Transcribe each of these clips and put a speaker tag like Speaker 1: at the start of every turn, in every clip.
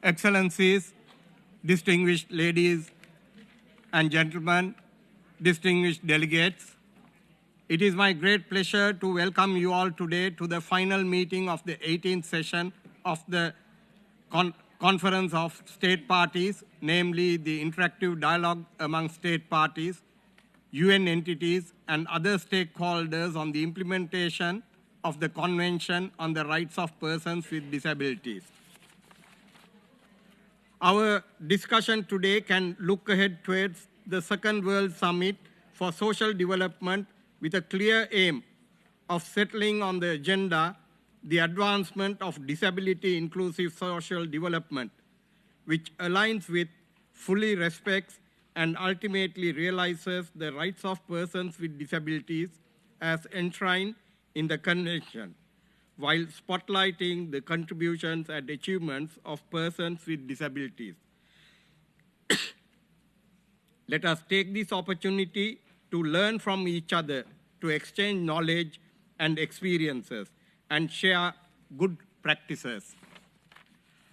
Speaker 1: Excellencies, distinguished ladies and gentlemen, distinguished delegates, it is my great pleasure to welcome you all today to the final meeting of the 18th session of the Conference of State Parties, namely the interactive dialogue among state parties, UN entities, and other stakeholders on the implementation of the Convention on the Rights of Persons with Disabilities. Our discussion today can look ahead towards the Second World Summit for Social Development with a clear aim of settling on the agenda the advancement of disability-inclusive social development, which aligns with, fully respects, and ultimately realizes the rights of persons with disabilities as enshrined in the Convention, while spotlighting the contributions and achievements of persons with disabilities. Let us take this opportunity to learn from each other, to exchange knowledge and experiences, and share good practices.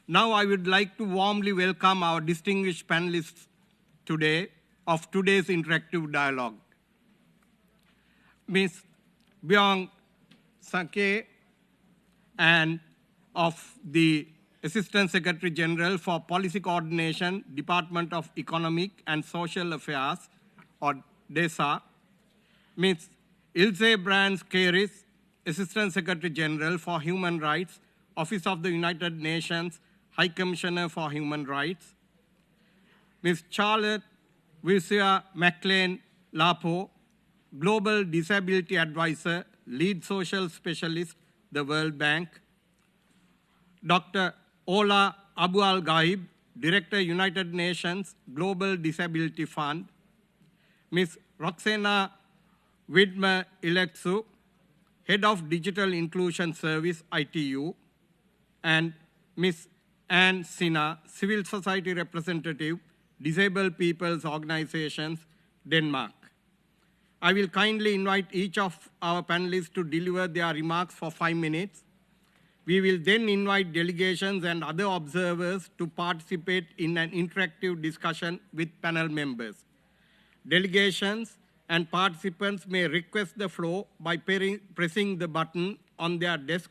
Speaker 1: Now I would like to warmly welcome our distinguished panelists today of today's interactive dialogue. Ms. Bjørg and of the Assistant Secretary General for Policy Coordination, Department of Economic and Social Affairs, or DESA, Ms. Ilze Kehris, Assistant Secretary General for Human Rights, Office of the United Nations, High Commissioner for Human Rights, Ms. Charlotte McClain-Nhlapo, Global Disability Advisor, Lead Social Specialist, the World Bank, Dr. Ola Abualghaib, Director, United Nations Global Disability Fund, Ms. Roxana Widmer-Iliescu, Head of Digital Inclusion Service, ITU, and Ms. Sina, Civil Society Representative, Disabled People's Organizations, Denmark. I will kindly invite each of our panelists to deliver their remarks for 5 minutes. We will then invite delegations and other observers to participate in an interactive discussion with panel members. Delegations and participants may request the floor by pressing the button on their desk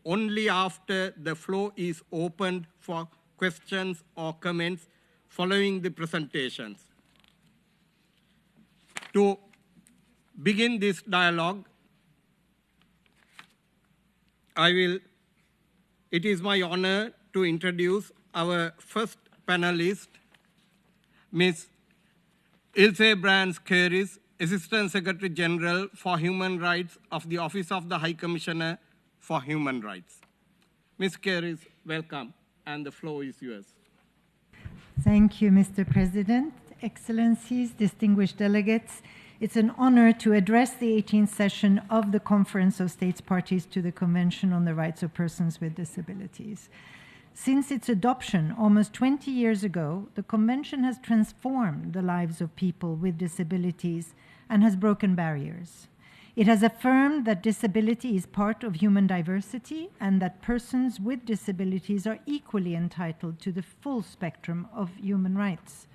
Speaker 1: only after the floor is opened for questions or comments following the presentations. To begin this dialogue, it is my honor to introduce our first panelist, Ms. Ilze Kehris, Assistant Secretary General for Human Rights of the Office of the High Commissioner for Human Rights. Ms. Kehris, welcome, and the floor is yours.
Speaker 2: Thank you, Mr. President. Excellencies, distinguished delegates, it's an honor to address the 18th session of the Conference of States Parties to the Convention on the Rights of Persons with Disabilities. Since its adoption almost 20 years ago, the Convention has transformed the lives of people with disabilities and has broken barriers. It has affirmed that disability is part of human diversity and that persons with disabilities are equally entitled to the full spectrum of human rights.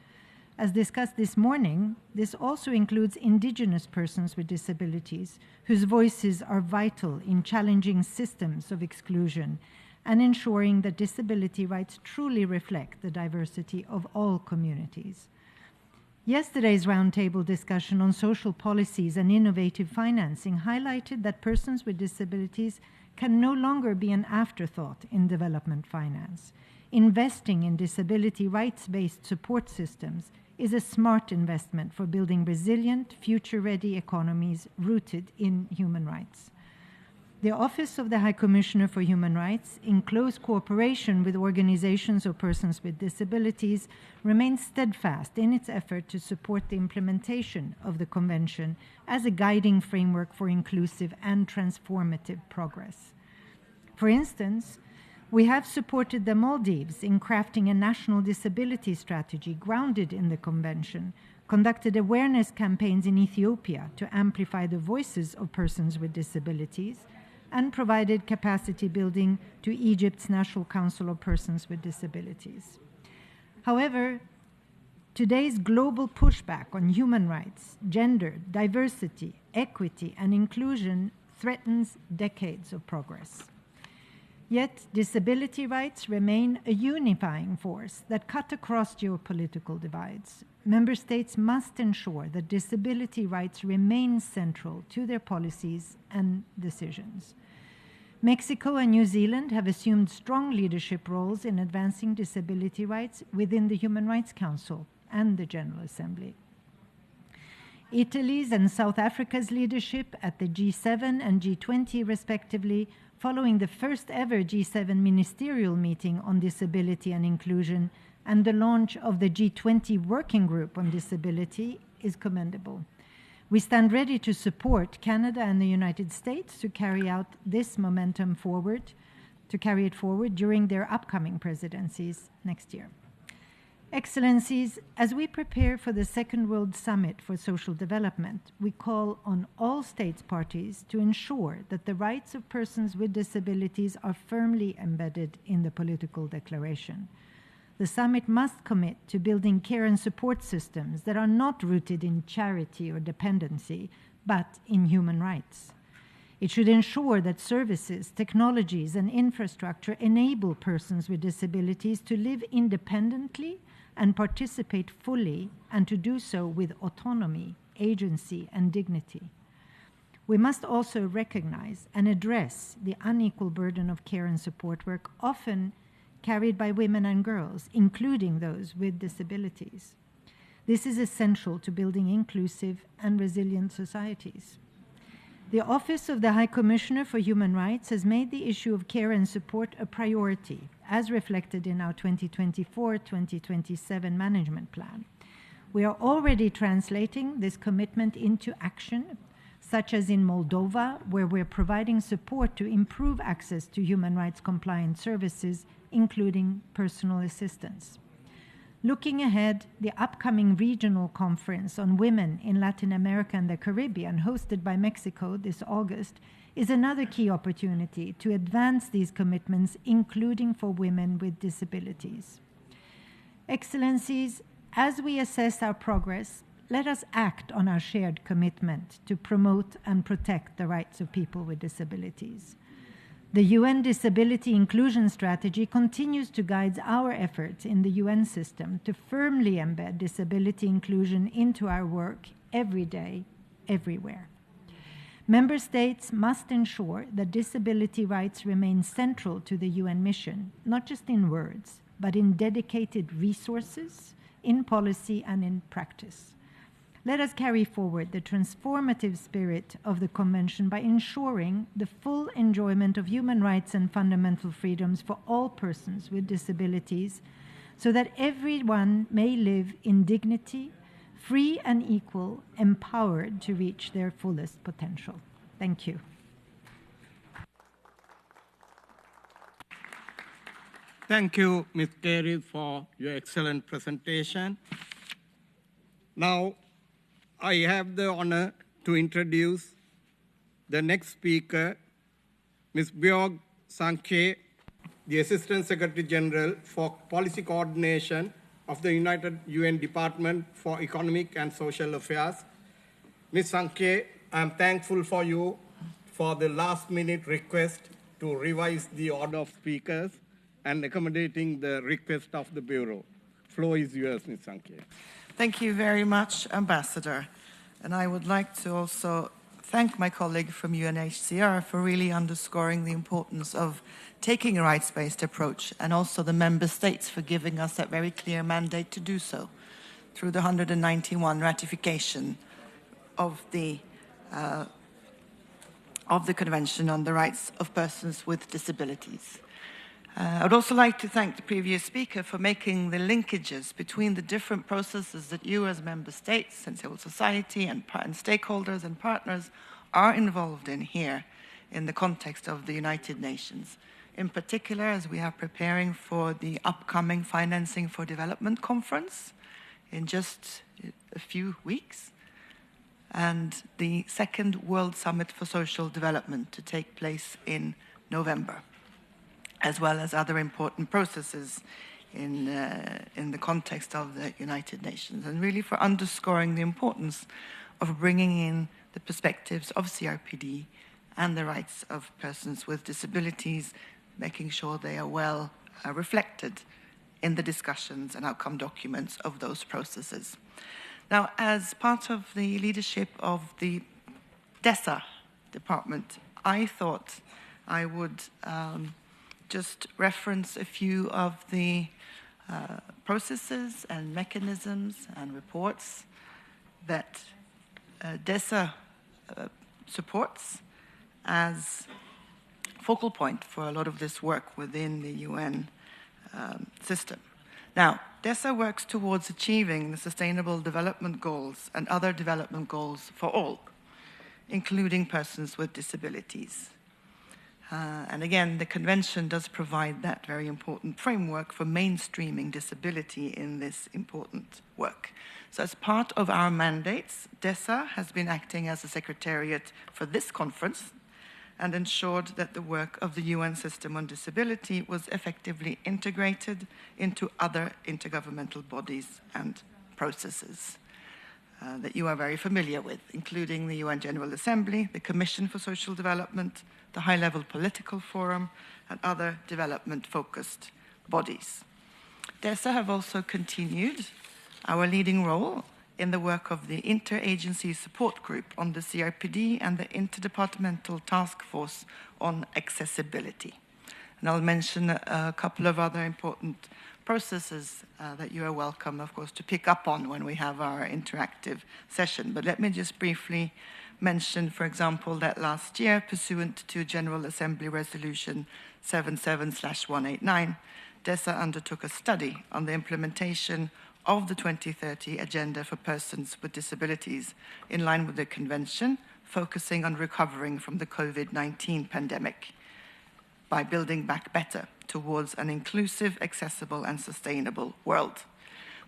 Speaker 2: As discussed this morning, this also includes indigenous persons with disabilities, whose voices are vital in challenging systems of exclusion and ensuring that disability rights truly reflect the diversity of all communities. Yesterday's roundtable discussion on social policies and innovative financing highlighted that persons with disabilities can no longer be an afterthought in development finance. Investing in disability rights-based support systems is a smart investment for building resilient, future-ready economies rooted in human rights. The Office of the High Commissioner for Human Rights, in close cooperation with organizations of persons with disabilities, remains steadfast in its effort to support the implementation of the Convention as a guiding framework for inclusive and transformative progress. For instance, we have supported the Maldives in crafting a national disability strategy grounded in the Convention, conducted awareness campaigns in Ethiopia to amplify the voices of persons with disabilities, and provided capacity building to Egypt's National Council of Persons with Disabilities. However, today's global pushback on human rights, gender, diversity, equity, and inclusion threatens decades of progress. Yet, disability rights remain a unifying force that cut across geopolitical divides. Member states must ensure that disability rights remain central to their policies and decisions. Mexico and New Zealand have assumed strong leadership roles in advancing disability rights within the Human Rights Council and the General Assembly. Italy's and South Africa's leadership at the G7 and G20, respectively, following the first ever G7 ministerial meeting on disability and inclusion and the launch of the G20 Working Group on Disability, is commendable. We stand ready to support Canada and the United States to carry out this momentum forward, during their upcoming presidencies next year. Excellencies, as we prepare for the Second World Summit for Social Development, we call on all states parties to ensure that the rights of persons with disabilities are firmly embedded in the political declaration. The summit must commit to building care and support systems that are not rooted in charity or dependency, but in human rights. It should ensure that services, technologies, and infrastructure enable persons with disabilities to live independently and participate fully, and to do so with autonomy, agency, and dignity. We must also recognize and address the unequal burden of care and support work often carried by women and girls, including those with disabilities. This is essential to building inclusive and resilient societies. The Office of the High Commissioner for Human Rights has made the issue of care and support a priority, as reflected in our 2024-2027 management plan. We are already translating this commitment into action, such as in Moldova, where we're providing support to improve access to human rights compliant services, including personal assistance. Looking ahead, the upcoming regional conference on women in Latin America and the Caribbean, hosted by Mexico this August, is another key opportunity to advance these commitments, including for women with disabilities. Excellencies, as we assess our progress, let us act on our shared commitment to promote and protect the rights of people with disabilities. The UN Disability Inclusion Strategy continues to guide our efforts in the UN system to firmly embed disability inclusion into our work every day, everywhere. Member states must ensure that disability rights remain central to the UN mission, not just in words, but in dedicated resources, in policy, and in practice. Let us carry forward the transformative spirit of the Convention by ensuring the full enjoyment of human rights and fundamental freedoms for all persons with disabilities, so that everyone may live in dignity, free and equal, empowered to reach their fullest potential. Thank you.
Speaker 1: Thank you, Ms. Kehris, for your excellent presentation. Now, I have the honor to introduce the next speaker, Ms. Bjørg, Sandkjær, the Assistant Secretary General for Policy Coordination of the United UN Department for Economic and Social Affairs. Ms. Sandkjær, I'm thankful for you for the last-minute request to revise the order of speakers and accommodating the request of the Bureau. Floor is yours, Ms. Sandkjær.
Speaker 3: Thank you very much, Ambassador. And I would like to also thank my colleague from UNHCR for really underscoring the importance of taking a rights-based approach, and also the member states for giving us that very clear mandate to do so through the 191 ratification of the Convention on the Rights of Persons with Disabilities. I would also like to thank the previous speaker for making the linkages between the different processes that you as member states and civil society and stakeholders and partners are involved in here in the context of the United Nations. In particular, as we are preparing for the upcoming Financing for Development conference in just a few weeks, and the second World Summit for Social Development to take place in November, as well as other important processes in the context of the United Nations, and really for underscoring the importance of bringing in the perspectives of CRPD and the rights of persons with disabilities, making sure they are well reflected in the discussions and outcome documents of those processes. Now, as part of the leadership of the DESA department, I thought I would just reference a few of the processes and mechanisms and reports that DESA supports as focal point for a lot of this work within the UN system. Now, DESA works towards achieving the Sustainable Development Goals and other development goals for all, including persons with disabilities. And again, the convention does provide that very important framework for mainstreaming disability in this important work. So as part of our mandates, DESA has been acting as a secretariat for this conference and ensured that the work of the UN system on disability was effectively integrated into other intergovernmental bodies and processes that you are very familiar with, including the UN General Assembly, the Commission for Social Development, the High-Level Political Forum, and other development-focused bodies. DESA have also continued our leading role in the work of the Interagency Support Group on the CRPD and the Interdepartmental Task Force on Accessibility. And I'll mention a couple of other important processes that you are welcome, of course, to pick up on when we have our interactive session. But let me just briefly mention, for example, that last year, pursuant to General Assembly Resolution 77/189, DESA undertook a study on the implementation of the 2030 Agenda for Persons with Disabilities in line with the Convention, focusing on recovering from the COVID-19 pandemic by building back better towards an inclusive, accessible, and sustainable world.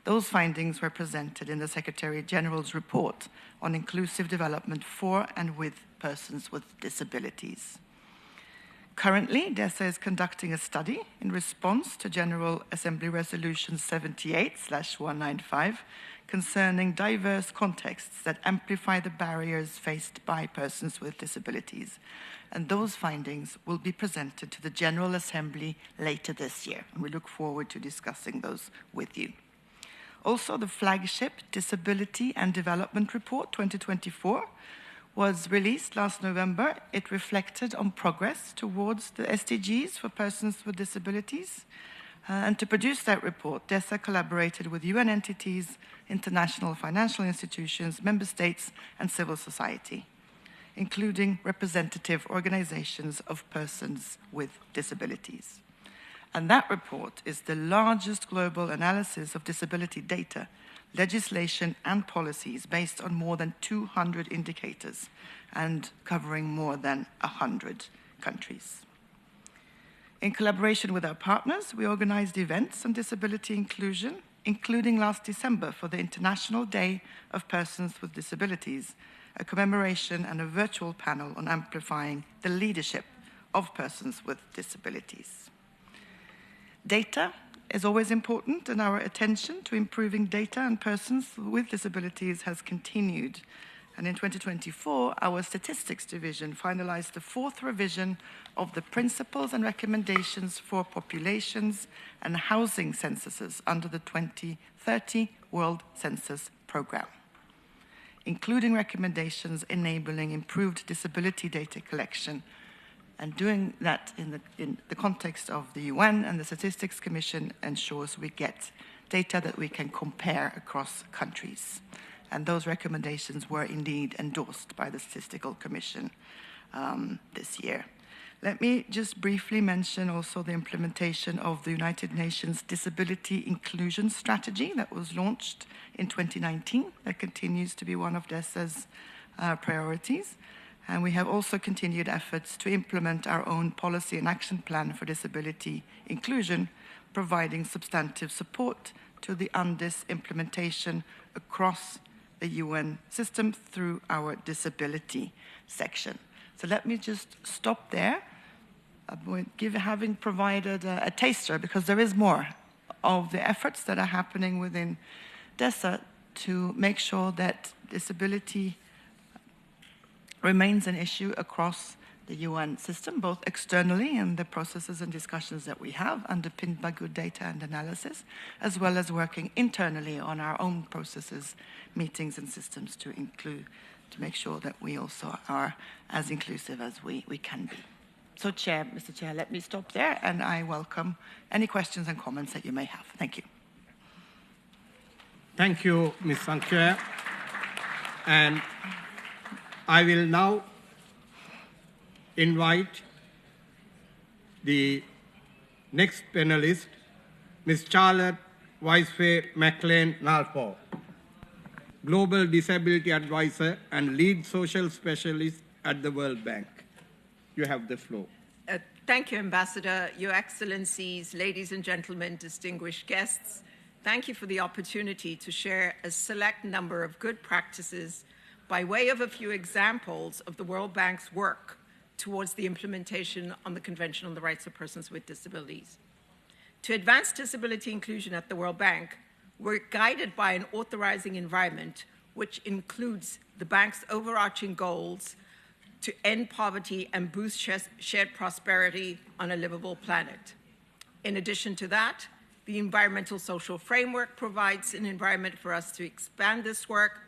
Speaker 3: Those findings were presented in the Secretary General's report on inclusive development for and with persons with disabilities. Currently, DESA is conducting a study in response to General Assembly Resolution 78/195 concerning diverse contexts that amplify the barriers faced by persons with disabilities. And those findings will be presented to the General Assembly later this year. And we look forward to discussing those with you. Also, the flagship Disability and Development Report 2024 was released last November. It reflected on progress towards the SDGs for persons with disabilities. And to produce that report, DESA collaborated with UN entities, international financial institutions, member states, and civil society, including representative organizations of persons with disabilities. And that report is the largest global analysis of disability data, legislation, and policies based on more than 200 indicators and covering more than 100 countries. In collaboration with our partners, we organized events on disability inclusion, including last December for the International Day of Persons with Disabilities, a commemoration and a virtual panel on amplifying the leadership of persons with disabilities. Data is always important, and our attention to improving data and persons with disabilities has continued. And in 2024, our Statistics Division finalized the 4th revision of the principles and recommendations for populations and housing censuses under the 2030 World Census Program, including recommendations enabling improved disability data collection, and doing that in the context of the UN and the Statistics Commission ensures we get data that we can compare across countries. And those recommendations were indeed endorsed by the Statistical Commission this year. Let me just briefly mention also the implementation of the United Nations Disability Inclusion Strategy that was launched in 2019. That continues to be one of DESA's priorities. And we have also continued efforts to implement our own policy and action plan for disability inclusion, providing substantive support to the UNDIS implementation across the UN system through our disability section. So let me just stop there, having provided a taster, because there is more of the efforts that are happening within DESA to make sure that disability remains an issue across the UN system, both externally in the processes and discussions that we have, underpinned by good data and analysis, as well as working internally on our own processes, meetings and systems to make sure that we also are as inclusive as we can be. So Mr. Chair, let me stop there, and I welcome any questions and comments that you may have. Thank you.
Speaker 1: Thank you, Ms. Sandkjær. And I will now invite the next panelist, Ms. Charlotte McClain-Nhlapo, Global Disability Advisor and Lead Social Specialist at the World Bank. You have the floor.
Speaker 4: Thank you, Ambassador, Your Excellencies, ladies and gentlemen, distinguished guests. Thank you for the opportunity to share a select number of good practices by way of a few examples of the World Bank's work towards the implementation on the Convention on the Rights of Persons with Disabilities. To advance disability inclusion at the World Bank, we're guided by an authorizing environment which includes the bank's overarching goals to end poverty and boost shared prosperity on a livable planet. In addition to that, the environmental social framework provides an environment for us to expand this work,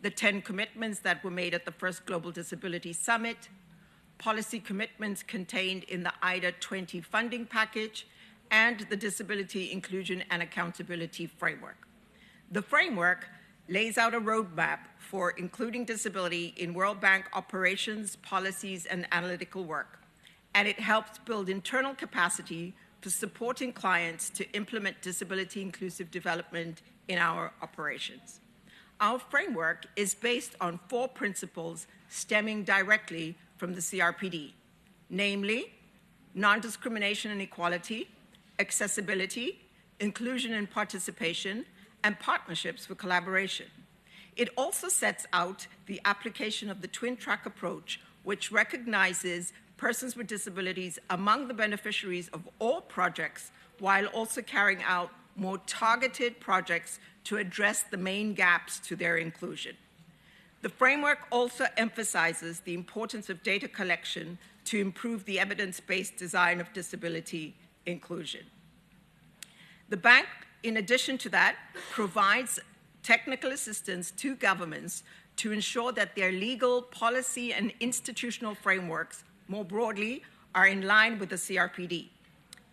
Speaker 4: the 10 commitments that were made at the first Global Disability Summit, policy commitments contained in the IDA 20 funding package, and the Disability Inclusion and Accountability Framework. The framework lays out a roadmap for including disability in World Bank operations, policies, and analytical work, and it helps build internal capacity for supporting clients to implement disability-inclusive development in our operations. Our framework is based on 4 principles stemming directly from the CRPD, namely non-discrimination and equality, accessibility, inclusion and participation, and partnerships for collaboration. It also sets out the application of the twin-track approach, which recognizes persons with disabilities among the beneficiaries of all projects, while also carrying out more targeted projects to address the main gaps to their inclusion. The framework also emphasizes the importance of data collection to improve the evidence-based design of disability inclusion. The bank, in addition to that, provides technical assistance to governments to ensure that their legal, policy, and institutional frameworks, more broadly, are in line with the CRPD.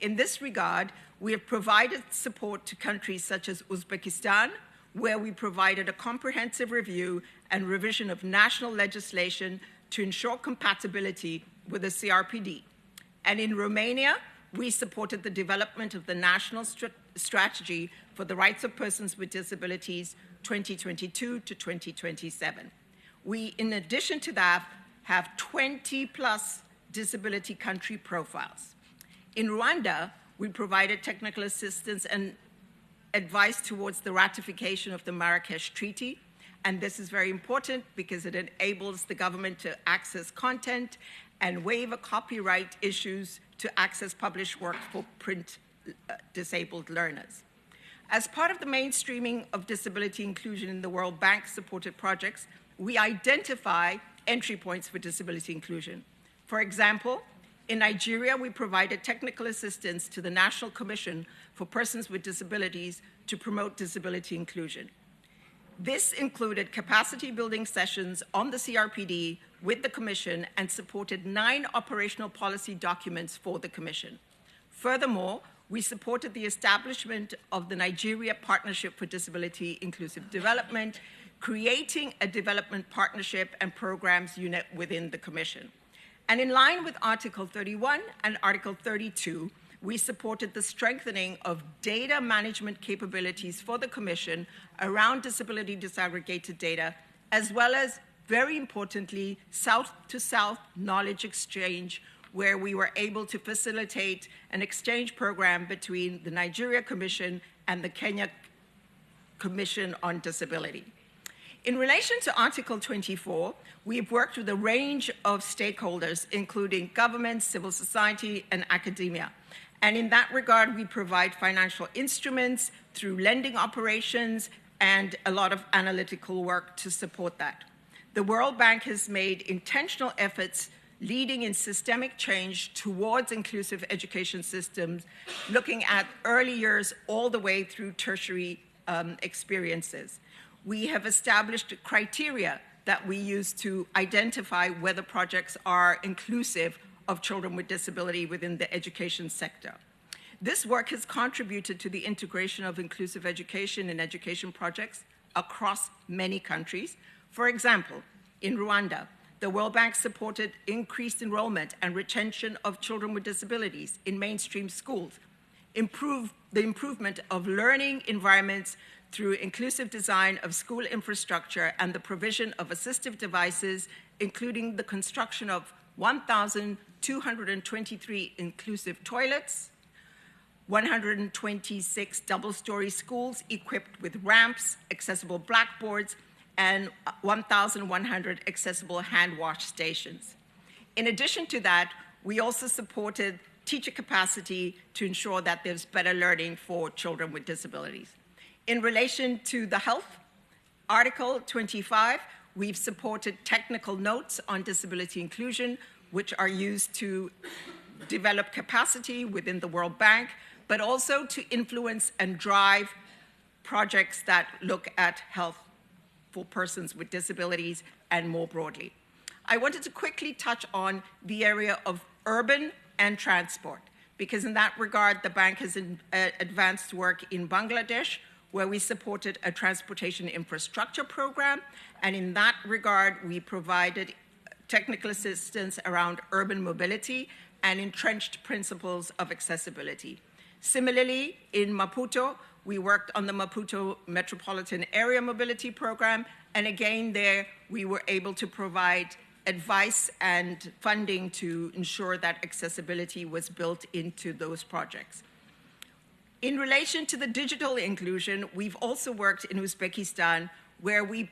Speaker 4: In this regard, we have provided support to countries such as Uzbekistan, where we provided a comprehensive review and revision of national legislation to ensure compatibility with the CRPD. And in Romania, we supported the development of the National Strategy for the Rights of Persons with Disabilities 2022 to 2027. We, in addition to that, have 20+ disability country profiles. In Rwanda, we provided technical assistance and advice towards the ratification of the Marrakesh Treaty, and this is very important because it enables the government to access content and waive copyright issues to access published work for print disabled learners. As part of the mainstreaming of disability inclusion in the World Bank-supported projects, we identify entry points for disability inclusion. For example, in Nigeria, we provided technical assistance to the National Commission for Persons with Disabilities to promote disability inclusion. This included capacity building sessions on the CRPD with the Commission and supported 9 operational policy documents for the Commission. Furthermore, we supported the establishment of the Nigeria Partnership for Disability Inclusive Development, creating a development partnership and programs unit within the Commission. And in line with Article 31 and Article 32, we supported the strengthening of data management capabilities for the Commission around disability disaggregated data, as well as, very importantly, South-to-South knowledge exchange, where we were able to facilitate an exchange program between the Nigeria Commission and the Kenya Commission on Disability. In relation to Article 24, we've worked with a range of stakeholders, including government, civil society, and academia. And in that regard, we provide financial instruments through lending operations and a lot of analytical work to support that. The World Bank has made intentional efforts leading in systemic change towards inclusive education systems, looking at early years all the way through tertiary experiences. We have established criteria that we use to identify whether projects are inclusive of children with disability within the education sector. This work has contributed to the integration of inclusive education in education projects across many countries. For example, in Rwanda, the World Bank supported increased enrollment and retention of children with disabilities in mainstream schools, the improvement of learning environments through inclusive design of school infrastructure and the provision of assistive devices, including the construction of 1,223 inclusive toilets, 126 double-story schools equipped with ramps, accessible blackboards, and 1,100 accessible hand wash stations. In addition to that, we also supported teacher capacity to ensure that there's better learning for children with disabilities. In relation to the health, Article 25, we've supported technical notes on disability inclusion, which are used to develop capacity within the World Bank, but also to influence and drive projects that look at health for persons with disabilities and more broadly. I wanted to quickly touch on the area of urban and transport, because in that regard, the bank has advanced work in Bangladesh, where we supported a transportation infrastructure program, and in that regard, we provided technical assistance around urban mobility and entrenched principles of accessibility. Similarly, in Maputo, we worked on the Maputo Metropolitan Area Mobility Program, and again there, we were able to provide advice and funding to ensure that accessibility was built into those projects. In relation to the digital inclusion, we've also worked in Uzbekistan, where we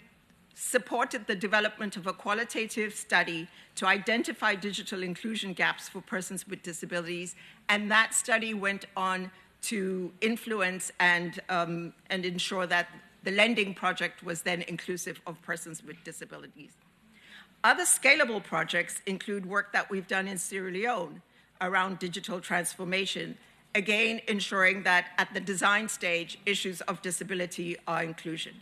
Speaker 4: supported the development of a qualitative study to identify digital inclusion gaps for persons with disabilities, and that study went on to influence and ensure that the lending project was then inclusive of persons with disabilities. Other scalable projects include work that we've done in Sierra Leone around digital transformation, again ensuring that at the design stage, issues of disability are inclusive.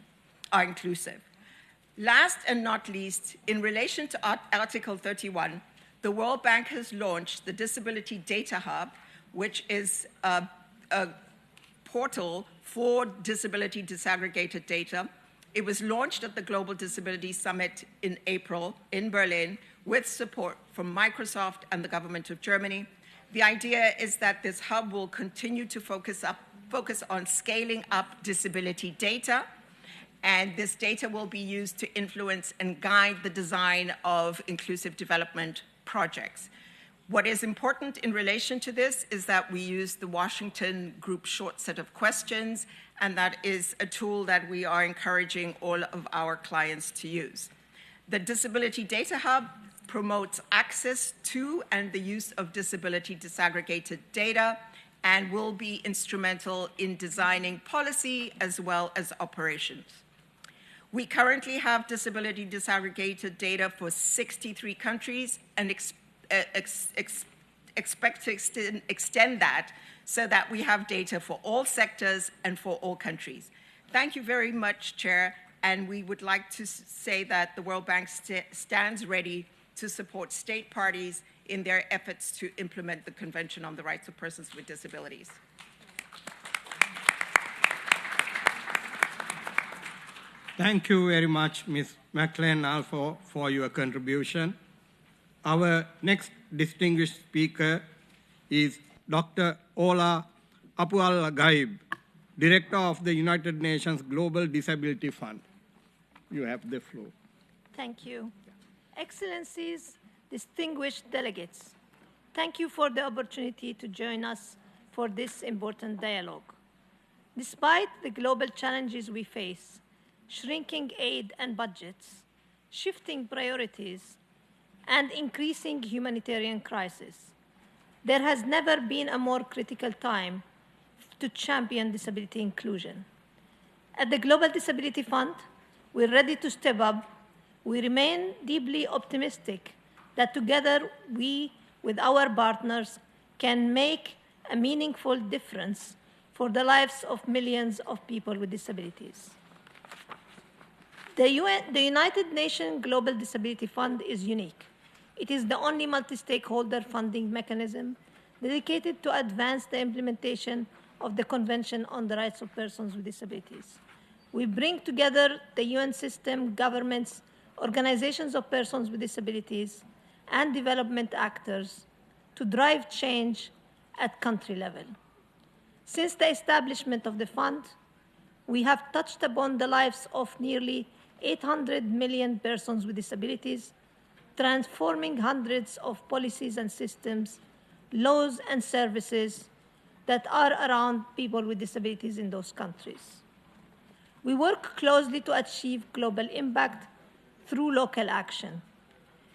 Speaker 4: Last and not least, in relation to Article 31, the World Bank has launched the Disability Data Hub, which is a portal for disability disaggregated data. It was launched at the Global Disability Summit in April in Berlin with support from Microsoft and the government of Germany. The idea is that this hub will continue to focus on scaling up disability data, and this data will be used to influence and guide the design of inclusive development projects. What is important in relation to this is that we use the Washington Group short set of questions, and that is a tool that we are encouraging all of our clients to use. The Disability Data Hub promotes access to and the use of disability disaggregated data and will be instrumental in designing policy as well as operations. We currently have disability disaggregated data for 63 countries and expect to extend that so that we have data for all sectors and for all countries. Thank you very much, Chair, and we would like to say that the World Bank stands ready to support state parties in their efforts to implement the Convention on the Rights of Persons with Disabilities.
Speaker 1: Thank you very much, Ms. McClain-Nhlapo, for your contribution. Our next distinguished speaker is Dr. Ola Abualghaib, Director of the United Nations Global Disability Fund. You have the floor.
Speaker 5: Thank you. Excellencies, distinguished delegates, thank you for the opportunity to join us for this important dialogue. Despite the global challenges we face, shrinking aid and budgets, shifting priorities, and increasing humanitarian crisis. There has never been a more critical time to champion disability inclusion. At the Global Disability Fund, we're ready to step up. We remain deeply optimistic that together we, with our partners, can make a meaningful difference for the lives of millions of people with disabilities. The United Nations Global Disability Fund is unique. It is the only multi-stakeholder funding mechanism dedicated to advance the implementation of the Convention on the Rights of Persons with Disabilities. We bring together the UN system, governments, organizations of persons with disabilities, and development actors to drive change at country level. Since the establishment of the fund, we have touched upon the lives of nearly 800 million persons with disabilities, transforming hundreds of policies and systems, laws and services that are around people with disabilities in those countries. We work closely to achieve global impact through local action.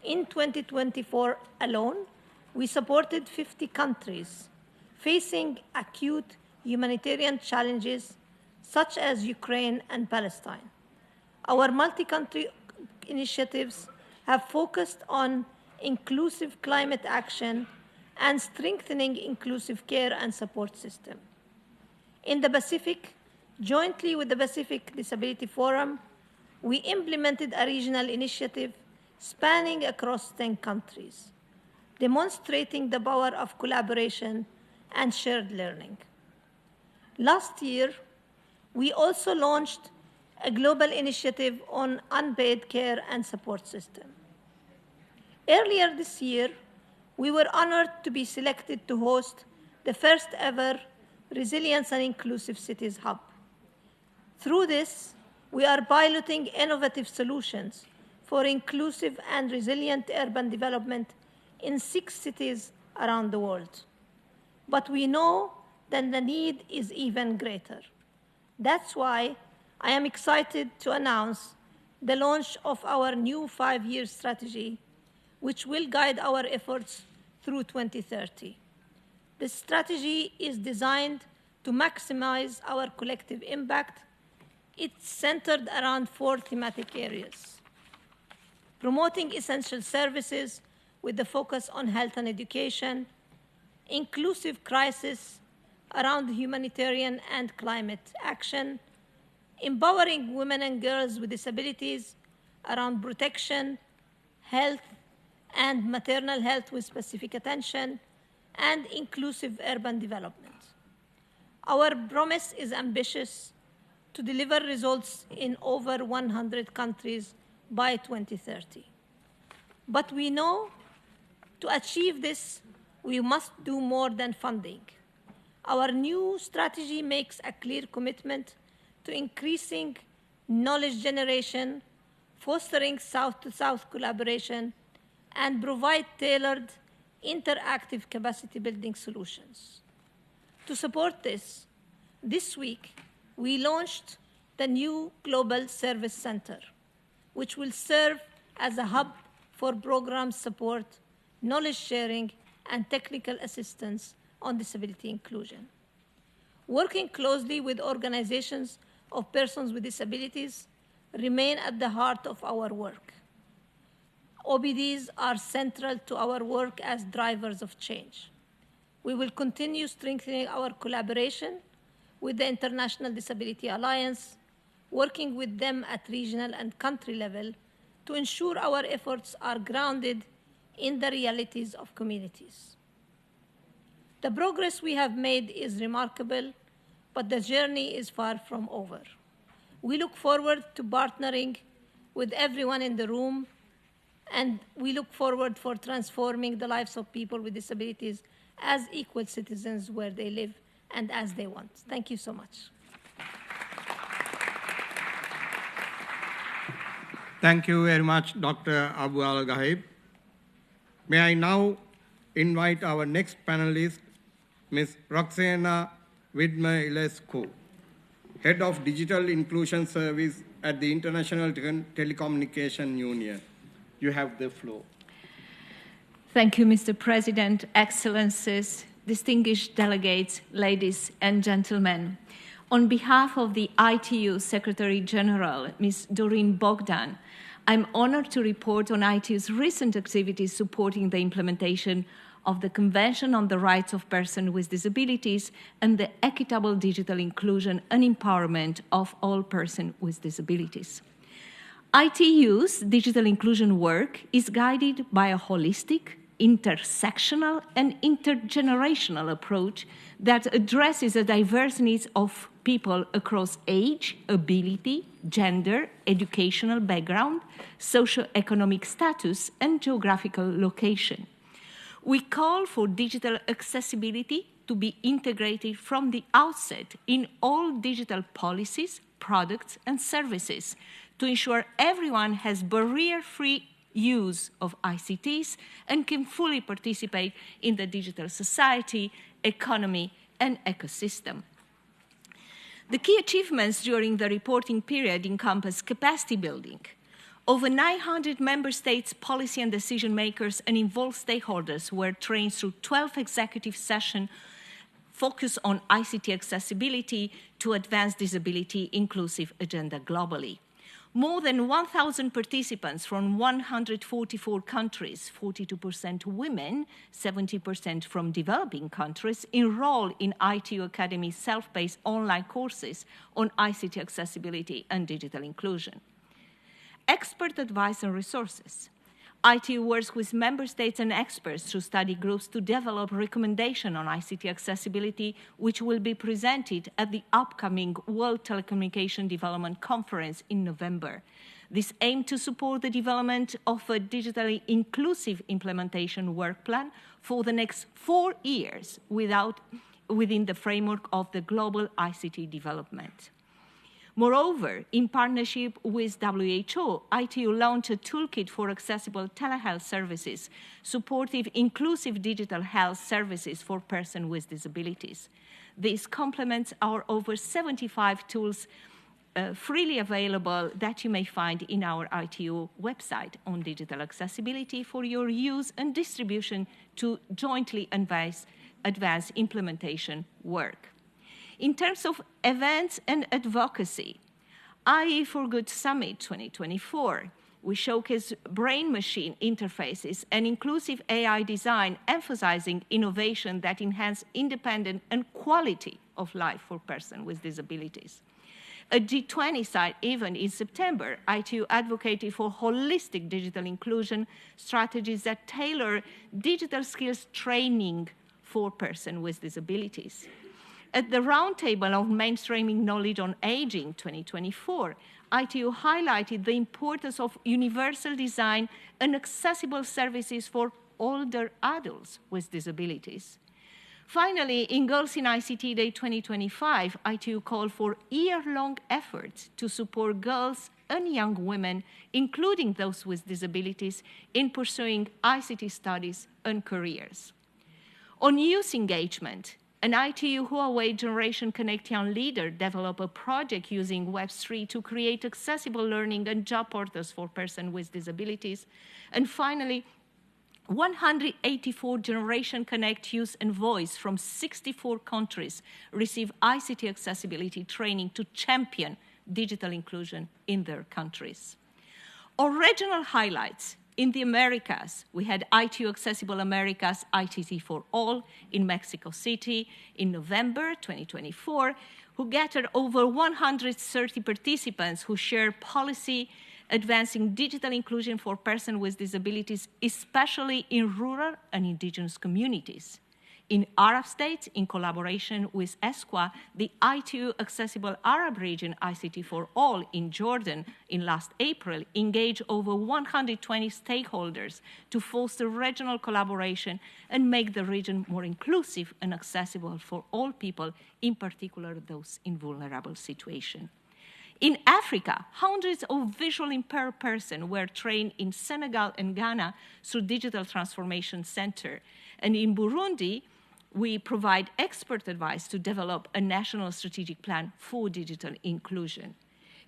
Speaker 5: In 2024 alone, we supported 50 countries facing acute humanitarian challenges such as Ukraine and Palestine. Our multi-country initiatives have focused on inclusive climate action and strengthening inclusive care and support system. In the Pacific, jointly with the Pacific Disability Forum, we implemented a regional initiative spanning across 10 countries, demonstrating the power of collaboration and shared learning. Last year, we also launched a global initiative on unpaid care and support system. Earlier this year, we were honored to be selected to host the first ever Resilience and Inclusive Cities Hub. Through this, we are piloting innovative solutions for inclusive and resilient urban development in 6 cities around the world. But we know that the need is even greater. That's why I am excited to announce the launch of our new 5-year strategy, which will guide our efforts through 2030. This strategy is designed to maximize our collective impact. It's centered around 4 thematic areas: promoting essential services with the focus on health and education, inclusive crisis around humanitarian and climate action, empowering women and girls with disabilities around protection, health, and maternal health with specific attention, and inclusive urban development. Our promise is ambitious to deliver results in over 100 countries by 2030. But we know to achieve this, we must do more than funding. Our new strategy makes a clear commitment to increasing knowledge generation, fostering South-to-South collaboration, and provide tailored, interactive capacity-building solutions. To support this week, we launched the new Global Service Center, which will serve as a hub for program support, knowledge sharing, and technical assistance on disability inclusion. Working closely with organizations of persons with disabilities remain at the heart of our work. OBDs are central to our work as drivers of change. We will continue strengthening our collaboration with the International Disability Alliance, working with them at regional and country level to ensure our efforts are grounded in the realities of communities. The progress we have made is remarkable, but the journey is far from over. We look forward to partnering with everyone in the room, and we look forward for transforming the lives of people with disabilities as equal citizens where they live and as they want. Thank you so much.
Speaker 1: Thank you very much, Dr. Abualghaib. May I now invite our next panelist, Ms. Roxana Widmer-Iliescu. Head of Digital Inclusion Service at the International Telecommunication Union. You have the floor.
Speaker 6: Thank you, Mr. President, Excellencies, distinguished delegates, ladies and gentlemen. On behalf of the ITU Secretary General, Ms. Doreen Bogdan, I'm honored to report on ITU's recent activities supporting the implementation of the Convention on the Rights of Persons with Disabilities and the equitable digital inclusion and empowerment of all persons with disabilities. ITU's digital inclusion work is guided by a holistic, intersectional, and intergenerational approach that addresses the diverse needs of people across age, ability, gender, educational background, socioeconomic status, and geographical location. We call for digital accessibility to be integrated from the outset in all digital policies, products, and services to ensure everyone has barrier-free use of ICTs and can fully participate in the digital society, economy, and ecosystem. The key achievements during the reporting period encompass capacity building. Over 900 member states, policy and decision makers, and involved stakeholders were trained through 12 executive sessions focused on ICT accessibility to advance disability inclusive agenda globally. More than 1,000 participants from 144 countries, 42% women, 70% from developing countries, enrolled in ITU Academy's self-paced online courses on ICT accessibility and digital inclusion. Expert advice and resources. ITU works with member states and experts through study groups to develop recommendations on ICT accessibility, which will be presented at the upcoming World Telecommunication Development Conference in November. This aims to support the development of a digitally inclusive implementation work plan for the next 4 years within the framework of the global ICT development. Moreover, in partnership with WHO, ITU launched a toolkit for accessible telehealth services, supportive inclusive digital health services for persons with disabilities. This complements our over 75 tools freely available that you may find in our ITU website on digital accessibility for your use and distribution to jointly advance implementation work. In terms of events and advocacy, IE for Good Summit 2024, we showcase brain-machine interfaces and inclusive AI design, emphasizing innovation that enhance independence and quality of life for persons with disabilities. At G20 side event in September, ITU advocated for holistic digital inclusion strategies that tailor digital skills training for persons with disabilities. At the Roundtable on Mainstreaming Knowledge on Aging 2024, ITU highlighted the importance of universal design and accessible services for older adults with disabilities. Finally, in Girls in ICT Day 2025, ITU called for year-long efforts to support girls and young women, including those with disabilities, in pursuing ICT studies and careers. On youth engagement, an ITU Huawei Generation Connect Young Leader developed a project using Web3 to create accessible learning and job portals for persons with disabilities. And finally, 184 Generation Connect Youth and Voice from 64 countries receive ICT accessibility training to champion digital inclusion in their countries. Our regional highlights. In the Americas, we had ITU Accessible Americas ITC for All in Mexico City in November 2024, who gathered over 130 participants who share policy advancing digital inclusion for persons with disabilities, especially in rural and indigenous communities. In Arab states, in collaboration with ESQA, the ITU Accessible Arab Region ICT for All in Jordan in last April engaged over 120 stakeholders to foster regional collaboration and make the region more inclusive and accessible for all people, in particular those in vulnerable situations. In Africa, hundreds of visually impaired persons were trained in Senegal and Ghana through Digital Transformation Center. And in Burundi, we provide expert advice to develop a national strategic plan for digital inclusion.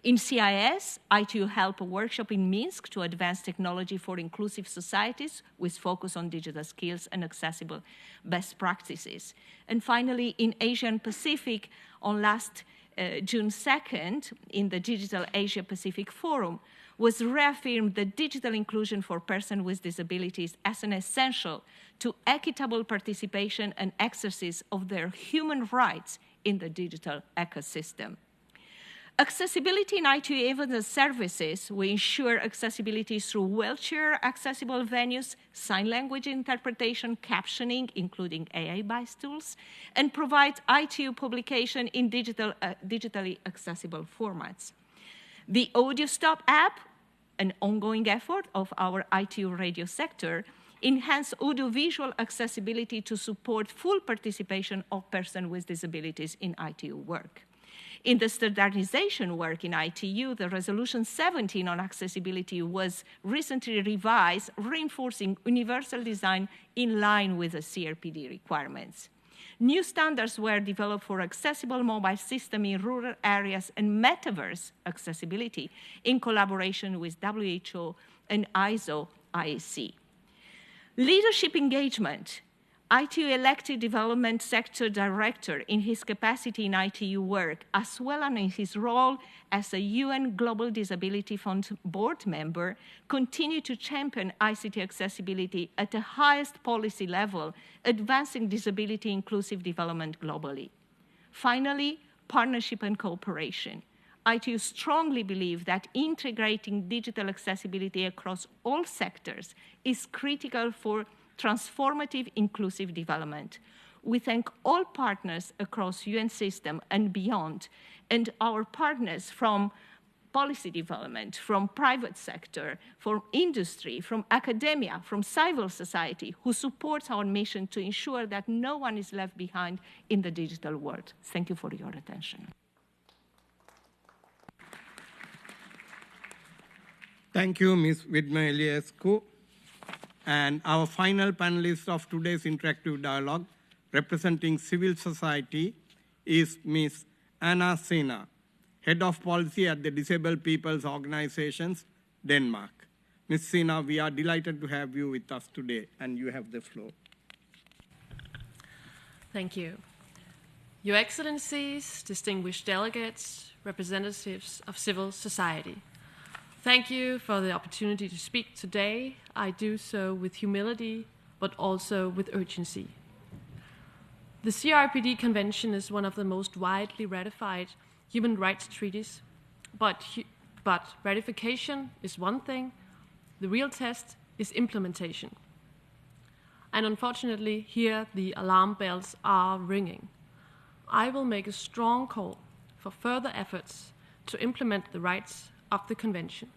Speaker 6: In CIS, ITU held a workshop in Minsk to advance technology for inclusive societies with focus on digital skills and accessible best practices. And finally, in Asia and Pacific, on last June 2nd, in the Digital Asia Pacific Forum, was reaffirmed that digital inclusion for persons with disabilities as an essential to equitable participation and exercise of their human rights in the digital ecosystem. Accessibility in ITU evidence services, we ensure accessibility through wheelchair accessible venues, sign language interpretation, captioning, including AI-based tools, and provide ITU publication in digitally accessible formats. The Audio Stop app, an ongoing effort of our ITU radio sector, enhance audiovisual accessibility to support full participation of persons with disabilities in ITU work. In the standardization work in ITU, the Resolution 17 on accessibility was recently revised, reinforcing universal design in line with the CRPD requirements. New standards were developed for accessible mobile system in rural areas and metaverse accessibility in collaboration with WHO and ISO IEC. Leadership engagement. ITU elected development sector director in his capacity in ITU work, as well as in his role as a UN Global Disability Fund board member, continue to champion ICT accessibility at the highest policy level, advancing disability inclusive development globally. Finally, partnership and cooperation. ITU strongly believes that integrating digital accessibility across all sectors is critical for transformative inclusive development. We thank all partners across UN system and beyond, and our partners from policy development, from private sector, from industry, from academia, from civil society, who supports our mission to ensure that no one is left behind in the digital world. Thank you for your attention.
Speaker 1: Thank you, Ms. Widmer-Iliescu. And our final panelist of today's interactive dialogue, representing civil society, is Ms. Sina, Head of Policy at the Disabled People's Organizations, Denmark. Ms. Sina, we are delighted to have you with us today, and you have the floor.
Speaker 7: Thank you. Your Excellencies, distinguished delegates, representatives of civil society, thank you for the opportunity to speak today. I do so with humility, but also with urgency. The CRPD Convention is one of the most widely ratified human rights treaties, but ratification is one thing. The real test is implementation. And unfortunately, here the alarm bells are ringing. I will make a strong call for further efforts to implement the rights of the Convention,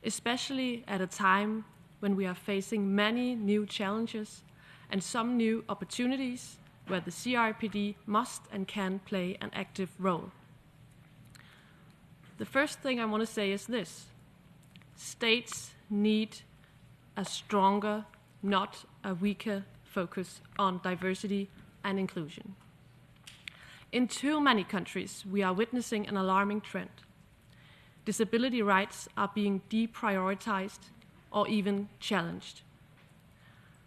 Speaker 7: especially at a time when we are facing many new challenges and some new opportunities where the CRPD must and can play an active role. The first thing I want to say is this: states need a stronger, not a weaker focus on diversity and inclusion. In too many countries, we are witnessing an alarming trend. Disability rights are being deprioritized or even challenged.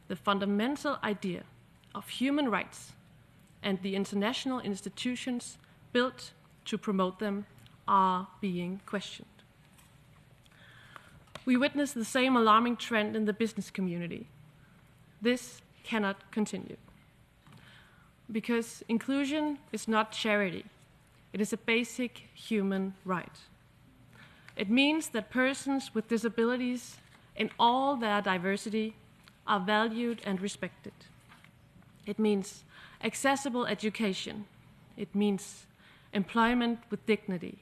Speaker 7: The fundamental idea of human rights and the international institutions built to promote them are being questioned. We witness the same alarming trend in the business community. This cannot continue, because inclusion is not charity. It is a basic human right. It means that persons with disabilities in all their diversity are valued and respected. It means accessible education. It means employment with dignity.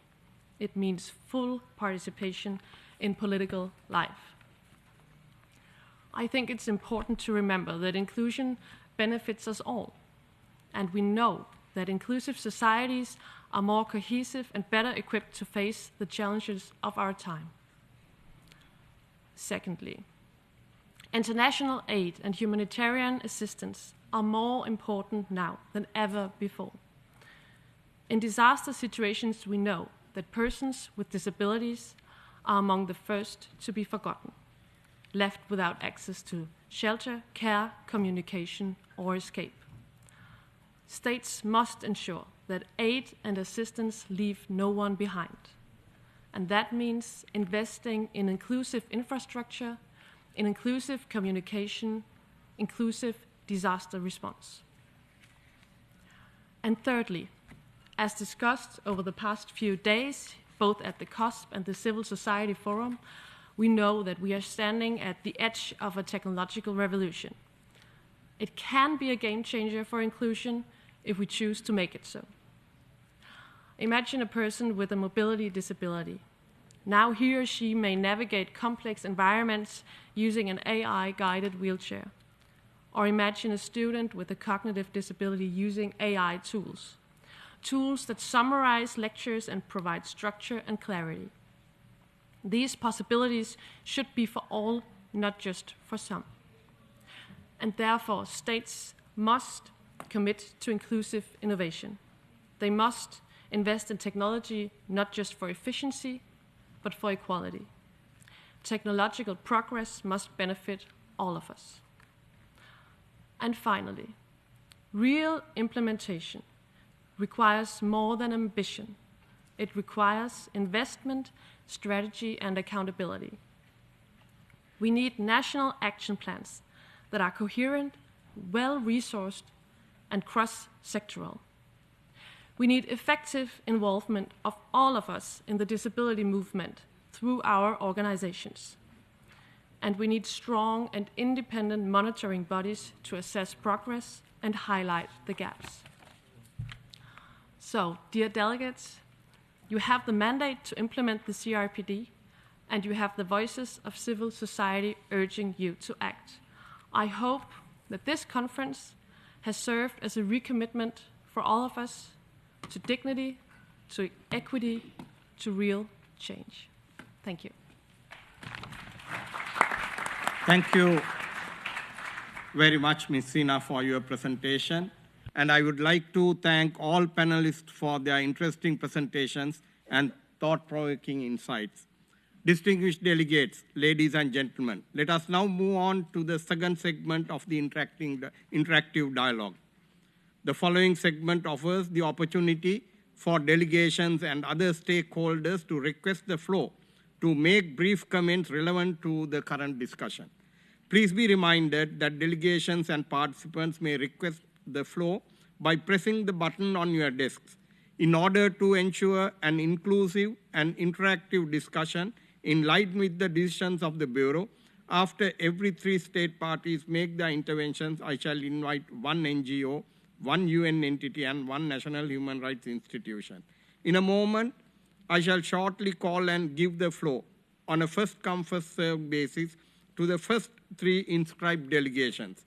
Speaker 7: It means full participation in political life. I think it's important to remember that inclusion benefits us all, and we know that inclusive societies are more cohesive and better equipped to face the challenges of our time. Secondly, international aid and humanitarian assistance are more important now than ever before. In disaster situations, we know that persons with disabilities are among the first to be forgotten, left without access to shelter, care, communication, or escape. States must ensure that aid and assistance leave no one behind. And that means investing in inclusive infrastructure, in inclusive communication, inclusive disaster response. And thirdly, as discussed over the past few days, both at the COSP and the Civil Society Forum, we know that we are standing at the edge of a technological revolution. It can be a game changer for inclusion if we choose to make it so. Imagine a person with a mobility disability. Now he or she may navigate complex environments using an AI-guided wheelchair. Or imagine a student with a cognitive disability using AI tools. Tools that summarize lectures and provide structure and clarity. These possibilities should be for all, not just for some. And therefore, states must commit to inclusive innovation. They must invest in technology not just for efficiency, but for equality. Technological progress must benefit all of us. And finally, real implementation requires more than ambition. It requires investment, strategy, and accountability. We need national action plans that are coherent, well-resourced, and cross-sectoral. We need effective involvement of all of us in the disability movement through our organizations. And we need strong and independent monitoring bodies to assess progress and highlight the gaps. So, dear delegates, you have the mandate to implement the CRPD, and you have the voices of civil society urging you to act. I hope that this conference has served as a recommitment for all of us to dignity, to equity, to real change. Thank you.
Speaker 1: Thank you very much, Ms. Sina, for your presentation. And I would like to thank all panelists for their interesting presentations and thought-provoking insights. Distinguished delegates, ladies and gentlemen, let us now move on to the second segment of the interactive dialogue. The following segment offers the opportunity for delegations and other stakeholders to request the floor to make brief comments relevant to the current discussion. Please be reminded that delegations and participants may request the floor by pressing the button on your desks. In order to ensure an inclusive and interactive discussion in line with the decisions of the Bureau, after every 3 state parties make their interventions, I shall invite 1 NGO, 1 UN entity, and 1 national human rights institution. In a moment, I shall shortly call and give the floor on a first-come, first-served basis to the first 3 inscribed delegations.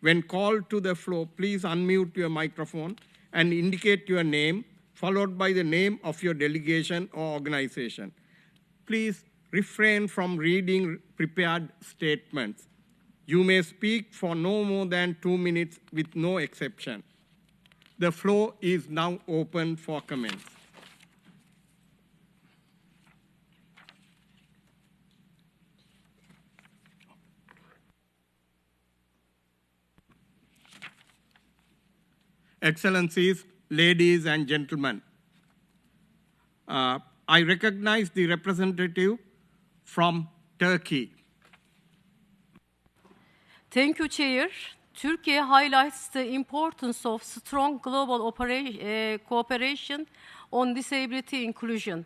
Speaker 1: When called to the floor, please unmute your microphone and indicate your name, followed by the name of your delegation or organization. Please refrain from reading prepared statements. You may speak for no more than 2 minutes with no exception. The floor is now open for comments. Excellencies, ladies and gentlemen, I recognize the representative from Turkey.
Speaker 8: Thank you, Chair. Turkey highlights the importance of strong global cooperation on disability inclusion,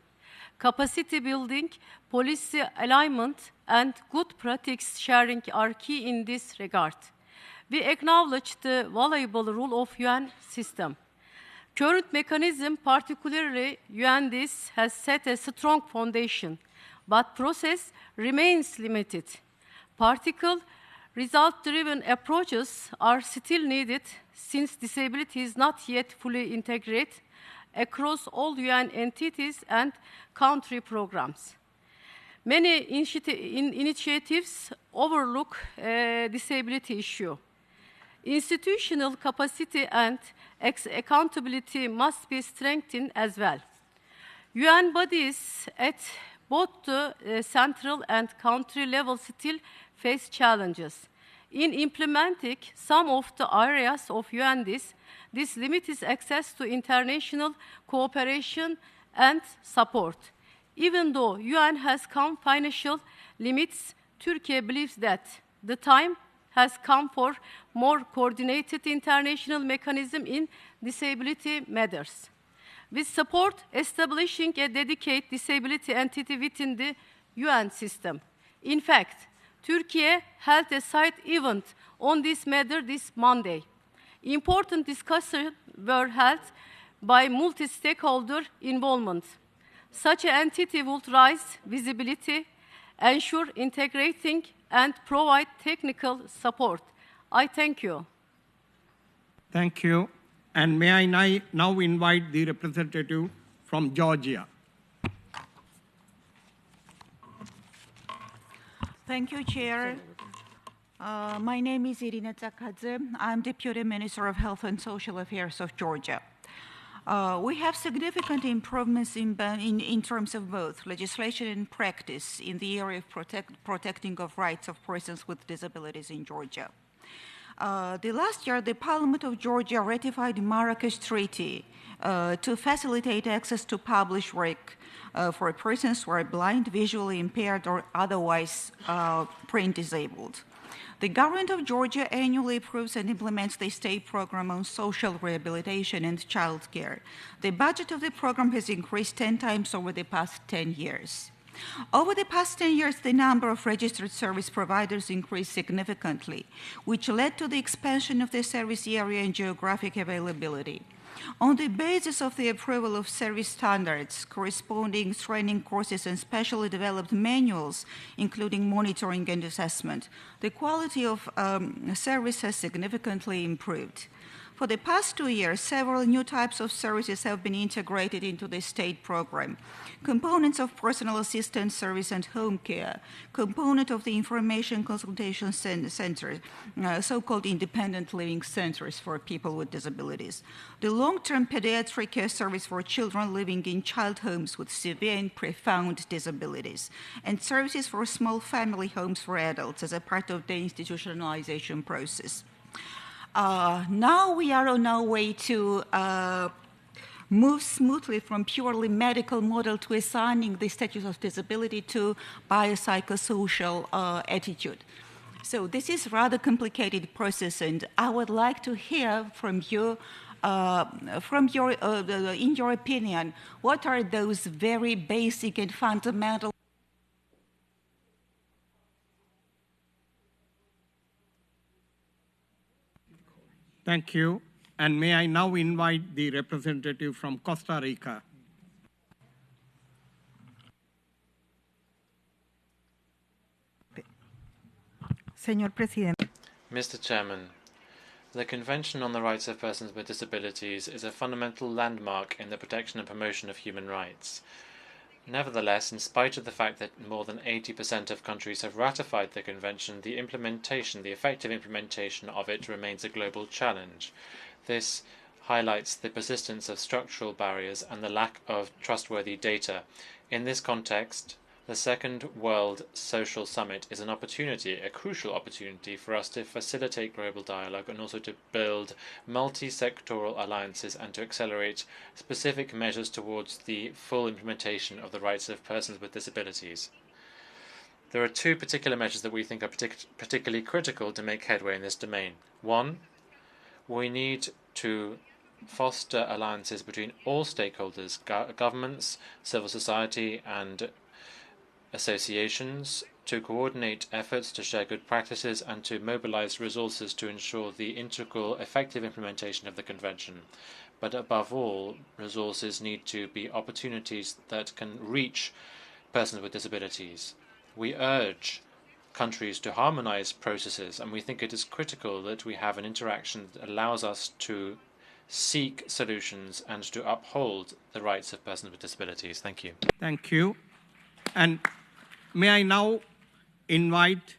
Speaker 8: capacity building, policy alignment, and good practice sharing are key in this regard. We acknowledge the valuable role of UN system. Current mechanism, particularly UNDIS, has set a strong foundation, but process remains limited. Particle result-driven approaches are still needed since disability is not yet fully integrated across all UN entities and country programs. Many initiatives overlook disability issue. Institutional capacity and accountability must be strengthened as well. UN bodies at both the central and country level still face challenges. In implementing some of the areas of UNDIS, this limits access to international cooperation and support. Even though UN has come financial limits, Turkey believes that the time has come for more coordinated international mechanism in disability matters. We support establishing a dedicated disability entity within the UN system. In fact, Turkey held a side event on this matter this Monday. Important discussions were held by multi-stakeholder involvement. Such an entity would raise visibility, ensure integrating, and provide technical support. I thank you.
Speaker 1: Thank you. And may I now invite the representative from Georgia.
Speaker 9: Thank you, Chair. My name is Irina Tsakadze. I'm Deputy Minister of Health and Social Affairs of Georgia. We have significant improvements in terms of both legislation and practice in the area of protecting of rights of persons with disabilities in Georgia. The last year, the Parliament of Georgia ratified the Marrakesh Treaty to facilitate access to published work for persons who are blind, visually impaired, or otherwise print disabled. The government of Georgia annually approves and implements the state program on social rehabilitation and child care. The budget of the program has increased 10 times over the past 10 years. Over the past 10 years, the number of registered service providers increased significantly, which led to the expansion of the service area and geographic availability. On the basis of the approval of service standards, corresponding training courses, and specially developed manuals, including monitoring and assessment, the quality of service has significantly improved. For the past 2 years, several new types of services have been integrated into the state program. Components of personal assistance service and home care, component of the information consultation center, so-called independent living centers for people with disabilities, the long-term pediatric care service for children living in child homes with severe and profound disabilities, and services for small family homes for adults as a part of the institutionalization process. Now we are on our way to move smoothly from purely medical model to assigning the status of disability to biopsychosocial attitude. So this is a rather complicated process, and I would like to hear from you, in your opinion, what are those very basic and fundamental
Speaker 1: Thank you. And may I now invite the representative from Costa Rica.
Speaker 10: Señor Presidente.
Speaker 11: Mr. Chairman, the Convention on the Rights of Persons with Disabilities is a fundamental landmark in the protection and promotion of human rights. Nevertheless, in spite of the fact that more than 80% of countries have ratified the Convention, the effective implementation of it remains a global challenge. This highlights the persistence of structural barriers and the lack of trustworthy data. In this context, the Second World Social Summit is an opportunity, a crucial opportunity, for us to facilitate global dialogue and also to build multi-sectoral alliances and to accelerate specific measures towards the full implementation of the rights of persons with disabilities. There are two particular measures that we think are particularly critical to make headway in this domain. One, we need to foster alliances between all stakeholders, governments, civil society, and associations, to coordinate efforts to share good practices and to mobilize resources to ensure the integral, effective implementation of the Convention. But above all, resources need to be opportunities that can reach persons with disabilities. We urge countries to harmonize processes, and we think it is critical that we have an interaction that allows us to seek solutions and to uphold the rights of persons with disabilities. Thank you.
Speaker 1: Thank you. And may I now invite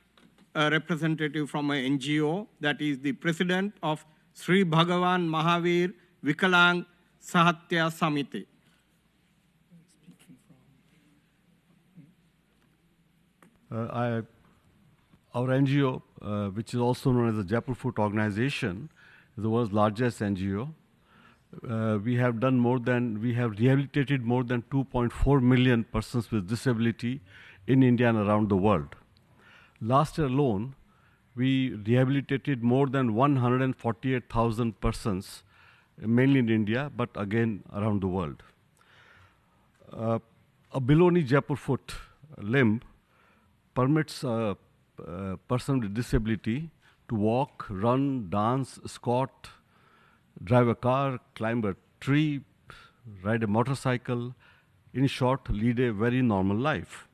Speaker 1: a representative from an NGO, that is the president of Sri Bhagavan Mahavir Vikalang Sahatya Samiti.
Speaker 12: Our NGO, which is also known as the Jaipur Food Organization, is the world's largest NGO. We have rehabilitated more than 2.4 million persons with disability in India and around the world. Last year alone, we rehabilitated more than 148,000 persons, mainly in India, but again around the world. A below-knee Jaipur foot limb permits a person with disability to walk, run, dance, squat, drive a car, climb a tree, ride a motorcycle, in short, lead a very normal life.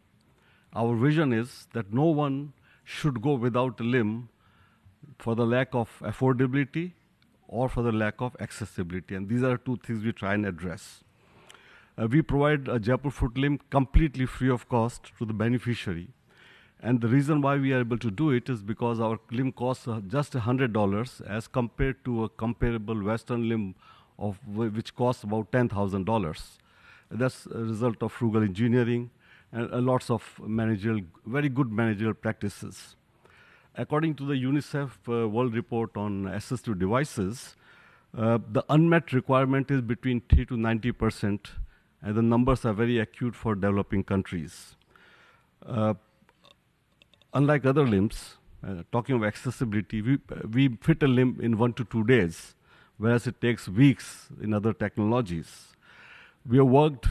Speaker 12: Our vision is that no one should go without a limb for the lack of affordability or for the lack of accessibility. And these are two things we try and address. We provide a Jaipur foot limb completely free of cost to the beneficiary. And the reason why we are able to do it is because our limb costs just $100 as compared to a comparable Western limb which costs about $10,000. That's a result of frugal engineering and lots of very good managerial practices. According to the UNICEF World Report on Assistive Devices, the unmet requirement is between 3 to 90%, and the numbers are very acute for developing countries. Unlike other limbs, talking of accessibility, we fit a limb in 1 to 2 days, whereas it takes weeks in other technologies. We have worked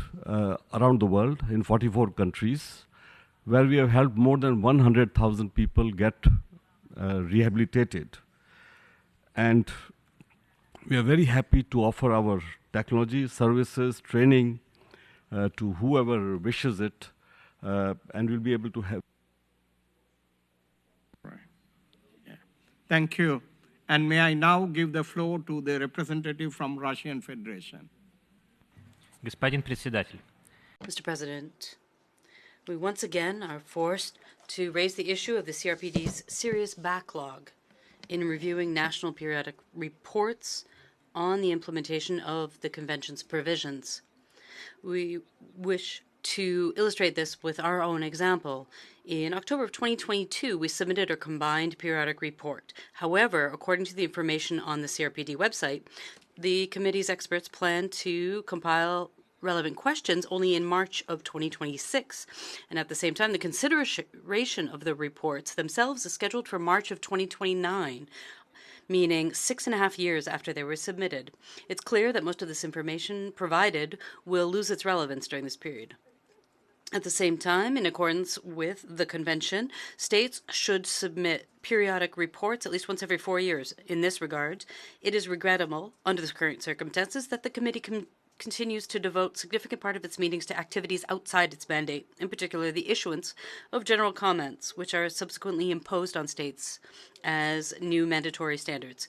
Speaker 12: around the world in 44 countries, where we have helped more than 100,000 people get rehabilitated. And we are very happy to offer our technology, services, training to whoever wishes it, and we'll be able to help.
Speaker 1: Thank you. And may I now give the floor to the representative from Russian Federation.
Speaker 13: Господин председатель.
Speaker 14: Mr. President, we once again are forced to raise the issue of the CRPD's serious backlog in reviewing national periodic reports on the implementation of the Convention's provisions. We wish to illustrate this with our own example. In October of 2022, we submitted a combined periodic report. However, according to the information on the CRPD website, the committee's experts plan to compile relevant questions only in March of 2026. And at the same time, the consideration of the reports themselves is scheduled for March of 2029, meaning 6.5 years after they were submitted. It's clear that most of this information provided will lose its relevance during this period. At the same time, in accordance with the Convention, states should submit periodic reports at least once every 4 years. In this regard, it is regrettable, under the current circumstances, that the committee continues to devote a significant part of its meetings to activities outside its mandate, in particular the issuance of general comments, which are subsequently imposed on states as new mandatory standards.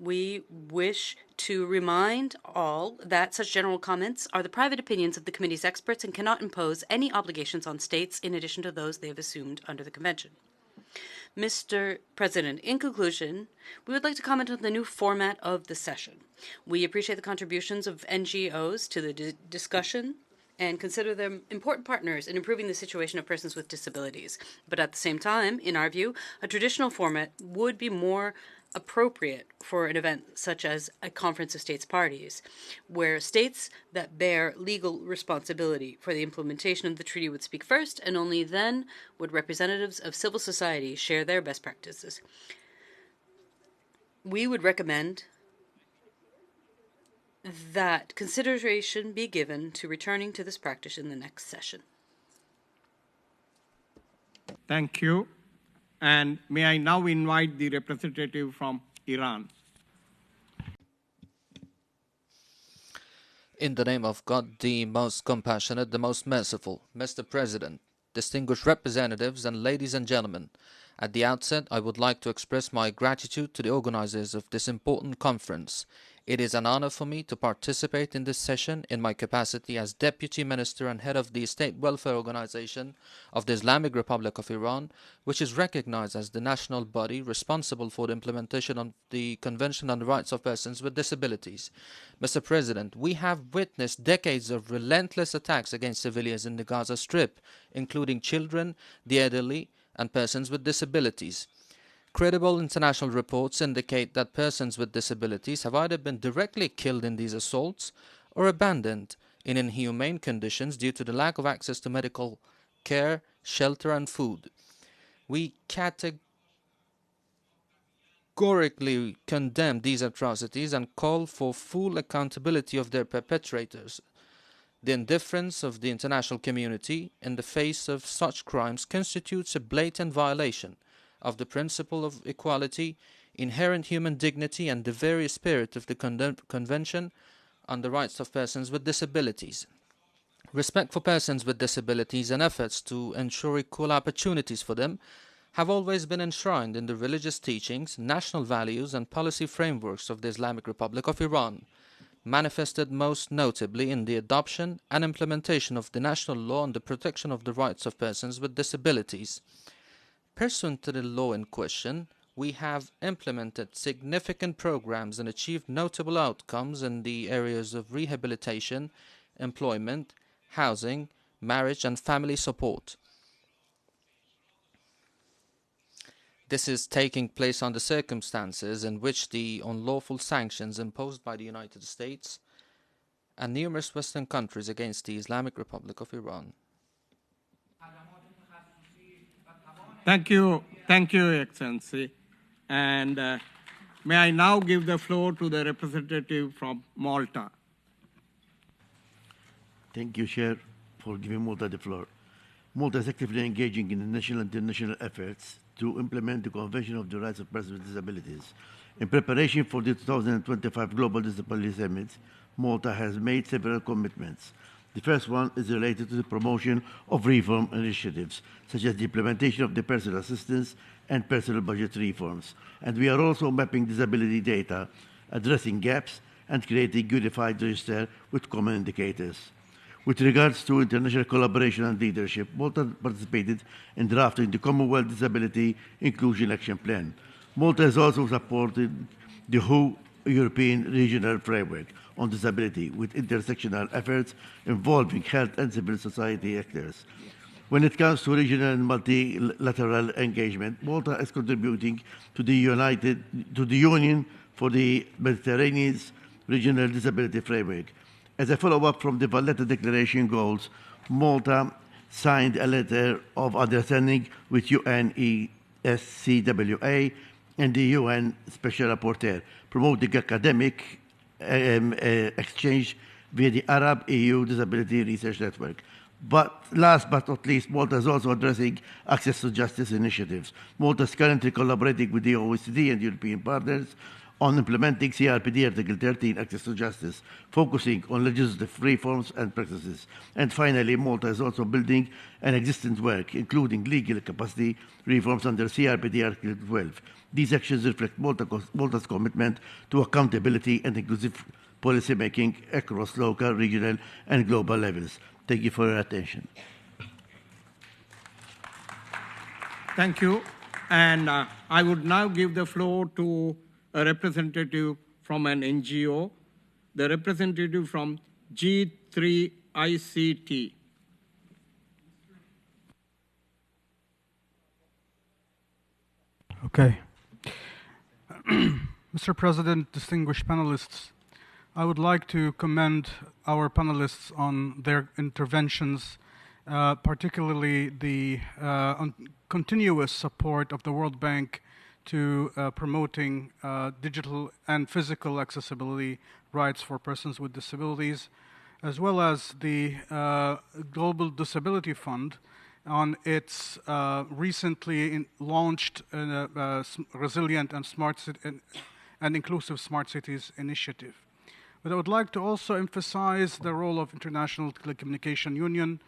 Speaker 14: We wish to remind all that such general comments are the private opinions of the committee's experts and cannot impose any obligations on states in addition to those they have assumed under the Convention. Mr. President, in conclusion, we would like to comment on the new format of the session. We appreciate the contributions of NGOs to the discussion and consider them important partners in improving the situation of persons with disabilities. But at the same time, in our view, a traditional format would be more appropriate for an event such as a conference of states parties, where states that bear legal responsibility for the implementation of the treaty would speak first, and only then would representatives of civil society share their best practices. We would recommend that consideration be given to returning to this practice in the next session.
Speaker 1: Thank you. And may I now invite the representative from Iran.
Speaker 15: In the name of God, the most compassionate, the most merciful, Mr. President, distinguished representatives, and ladies and gentlemen, at the outset, I would like to express my gratitude to the organizers of this important conference It is an honor for me to participate in this session in my capacity as Deputy Minister and Head of the State Welfare Organization of the Islamic Republic of Iran, which is recognized as the national body responsible for the implementation of the Convention on the Rights of Persons with Disabilities. Mr. President, we have witnessed decades of relentless attacks against civilians in the Gaza Strip, including children, the elderly, and persons with disabilities. Credible international reports indicate that persons with disabilities have either been directly killed in these assaults or abandoned in inhumane conditions due to the lack of access to medical care, shelter, and food. We categorically condemn these atrocities and call for full accountability of their perpetrators. The indifference of the international community in the face of such crimes constitutes a blatant violation of the principle of equality, inherent human dignity, and the very spirit of the Convention on the Rights of Persons with Disabilities. Respect for persons with disabilities and efforts to ensure equal opportunities for them have always been enshrined in the religious teachings, national values, and policy frameworks of the Islamic Republic of Iran, manifested most notably in the adoption and implementation of the national law on the protection of the rights of persons with disabilities. Pursuant to the law in question, we have implemented significant programs and achieved notable outcomes in the areas of rehabilitation, employment, housing, marriage, and family support. This is taking place under circumstances in which the unlawful sanctions imposed by the United States and numerous Western countries against the Islamic Republic of Iran.
Speaker 1: Thank you, Excellency. And may I now give the floor to the representative from Malta.
Speaker 16: Thank you, Chair, for giving Malta the floor. Malta is actively engaging in the national and international efforts to implement the Convention of the Rights of Persons with Disabilities. In preparation for the 2025 Global Disability Summit, Malta has made several commitments. The first one is related to the promotion of reform initiatives, such as the implementation of the personal assistance and personal budget reforms. And we are also mapping disability data, addressing gaps, and creating a unified register with common indicators. With regards to international collaboration and leadership, Malta participated in drafting the Commonwealth Disability Inclusion Action Plan. Malta has also supported the WHO European Regional Framework on Disability with intersectional efforts involving health and civil society actors. When it comes to regional and multilateral engagement, Malta is contributing to the Union for the Mediterranean's Regional Disability Framework. As a follow-up from the Valletta Declaration goals, Malta signed a letter of understanding with UNESCWA and the UN Special Rapporteur, promoting academic exchange via the Arab-EU Disability Research Network. But last but not least, Malta is also addressing access to justice initiatives. Malta is currently collaborating with the OECD and European partners on implementing CRPD Article 13, access to justice, focusing on legislative reforms and practices. And finally, Malta is also building an existing work, including legal capacity reforms under CRPD Article 12. These actions reflect Malta's commitment to accountability and inclusive policy making across local, regional, and global levels. Thank you for your attention.
Speaker 1: Thank you. And I would now give the floor to a representative from an NGO, the representative from G3ICT.
Speaker 17: Okay. Mr. President, distinguished panelists, I would like to commend our panelists on their interventions, particularly the continuous support of the World Bank to promoting digital and physical accessibility rights for persons with disabilities, as well as the Global Disability Fund on its recently launched Resilient and Smart and Inclusive Smart Cities initiative. But I would like to also emphasize the role of International Telecommunication Union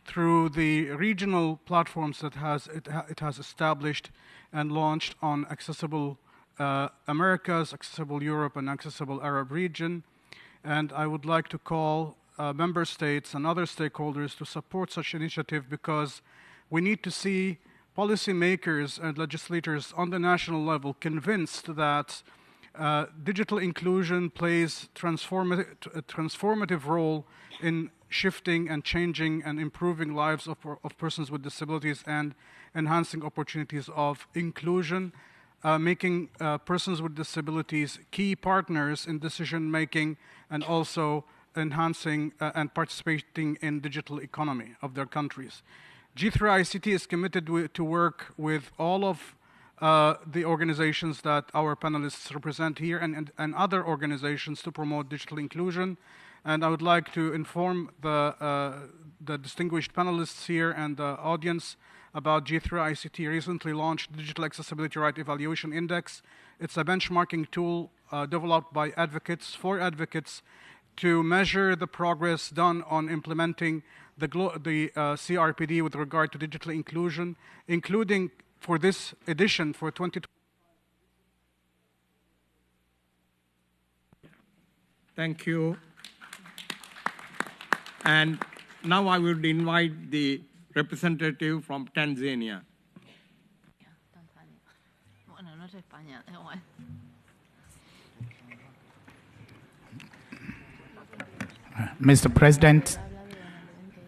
Speaker 17: through the regional platforms that it has established and launched on accessible Americas, Accessible Europe, and Accessible Arab region. And I would like to call member states and other stakeholders to support such initiative, because we need to see policymakers and legislators on the national level convinced that digital inclusion plays a transformative role in shifting and changing and improving lives of persons with disabilities and enhancing opportunities of inclusion, making persons with disabilities key partners in decision making, and also enhancing and participating in digital economy of their countries. G3ICT is committed to work with all of the organizations that our panelists represent here and other organizations to promote digital inclusion. And I would like to inform the distinguished panelists here and the audience about G3ICT recently launched Digital Accessibility Right Evaluation Index. It's a benchmarking tool developed by advocates for advocates to measure the progress done on implementing the CRPD with regard to digital inclusion, including for this edition for 2020.
Speaker 1: Thank you. And now I would invite the representative from Tanzania.
Speaker 18: Mr. President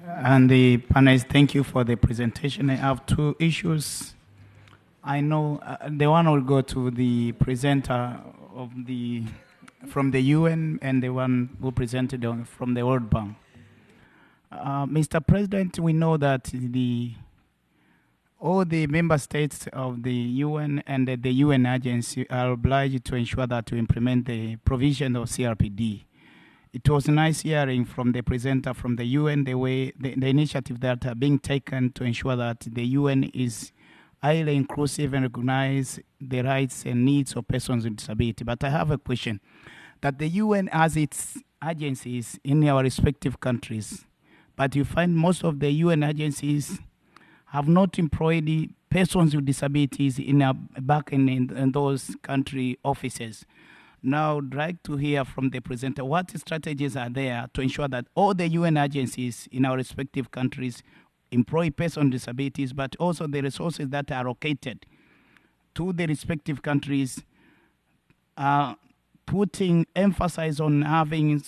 Speaker 18: and the panelists, thank you for the presentation. I have two issues. I know the one will go to the presenter from the UN and the one who presented from the World Bank. Mr. President, we know that all the member states of the UN and the UN agency are obliged to ensure that we implement the provision of CRPD. It was nice hearing from the presenter from the UN the initiative that are being taken to ensure that the UN is highly inclusive and recognize the rights and needs of persons with disability. But I have a question. That the UN has its agencies in our respective countries, but you find most of the UN agencies have not employed persons with disabilities back in those country offices. Now, I'd like to hear from the presenter what strategies are there to ensure that all the UN agencies in our respective countries employ persons with disabilities, but also the resources that are allocated to the respective countries are putting emphasis on having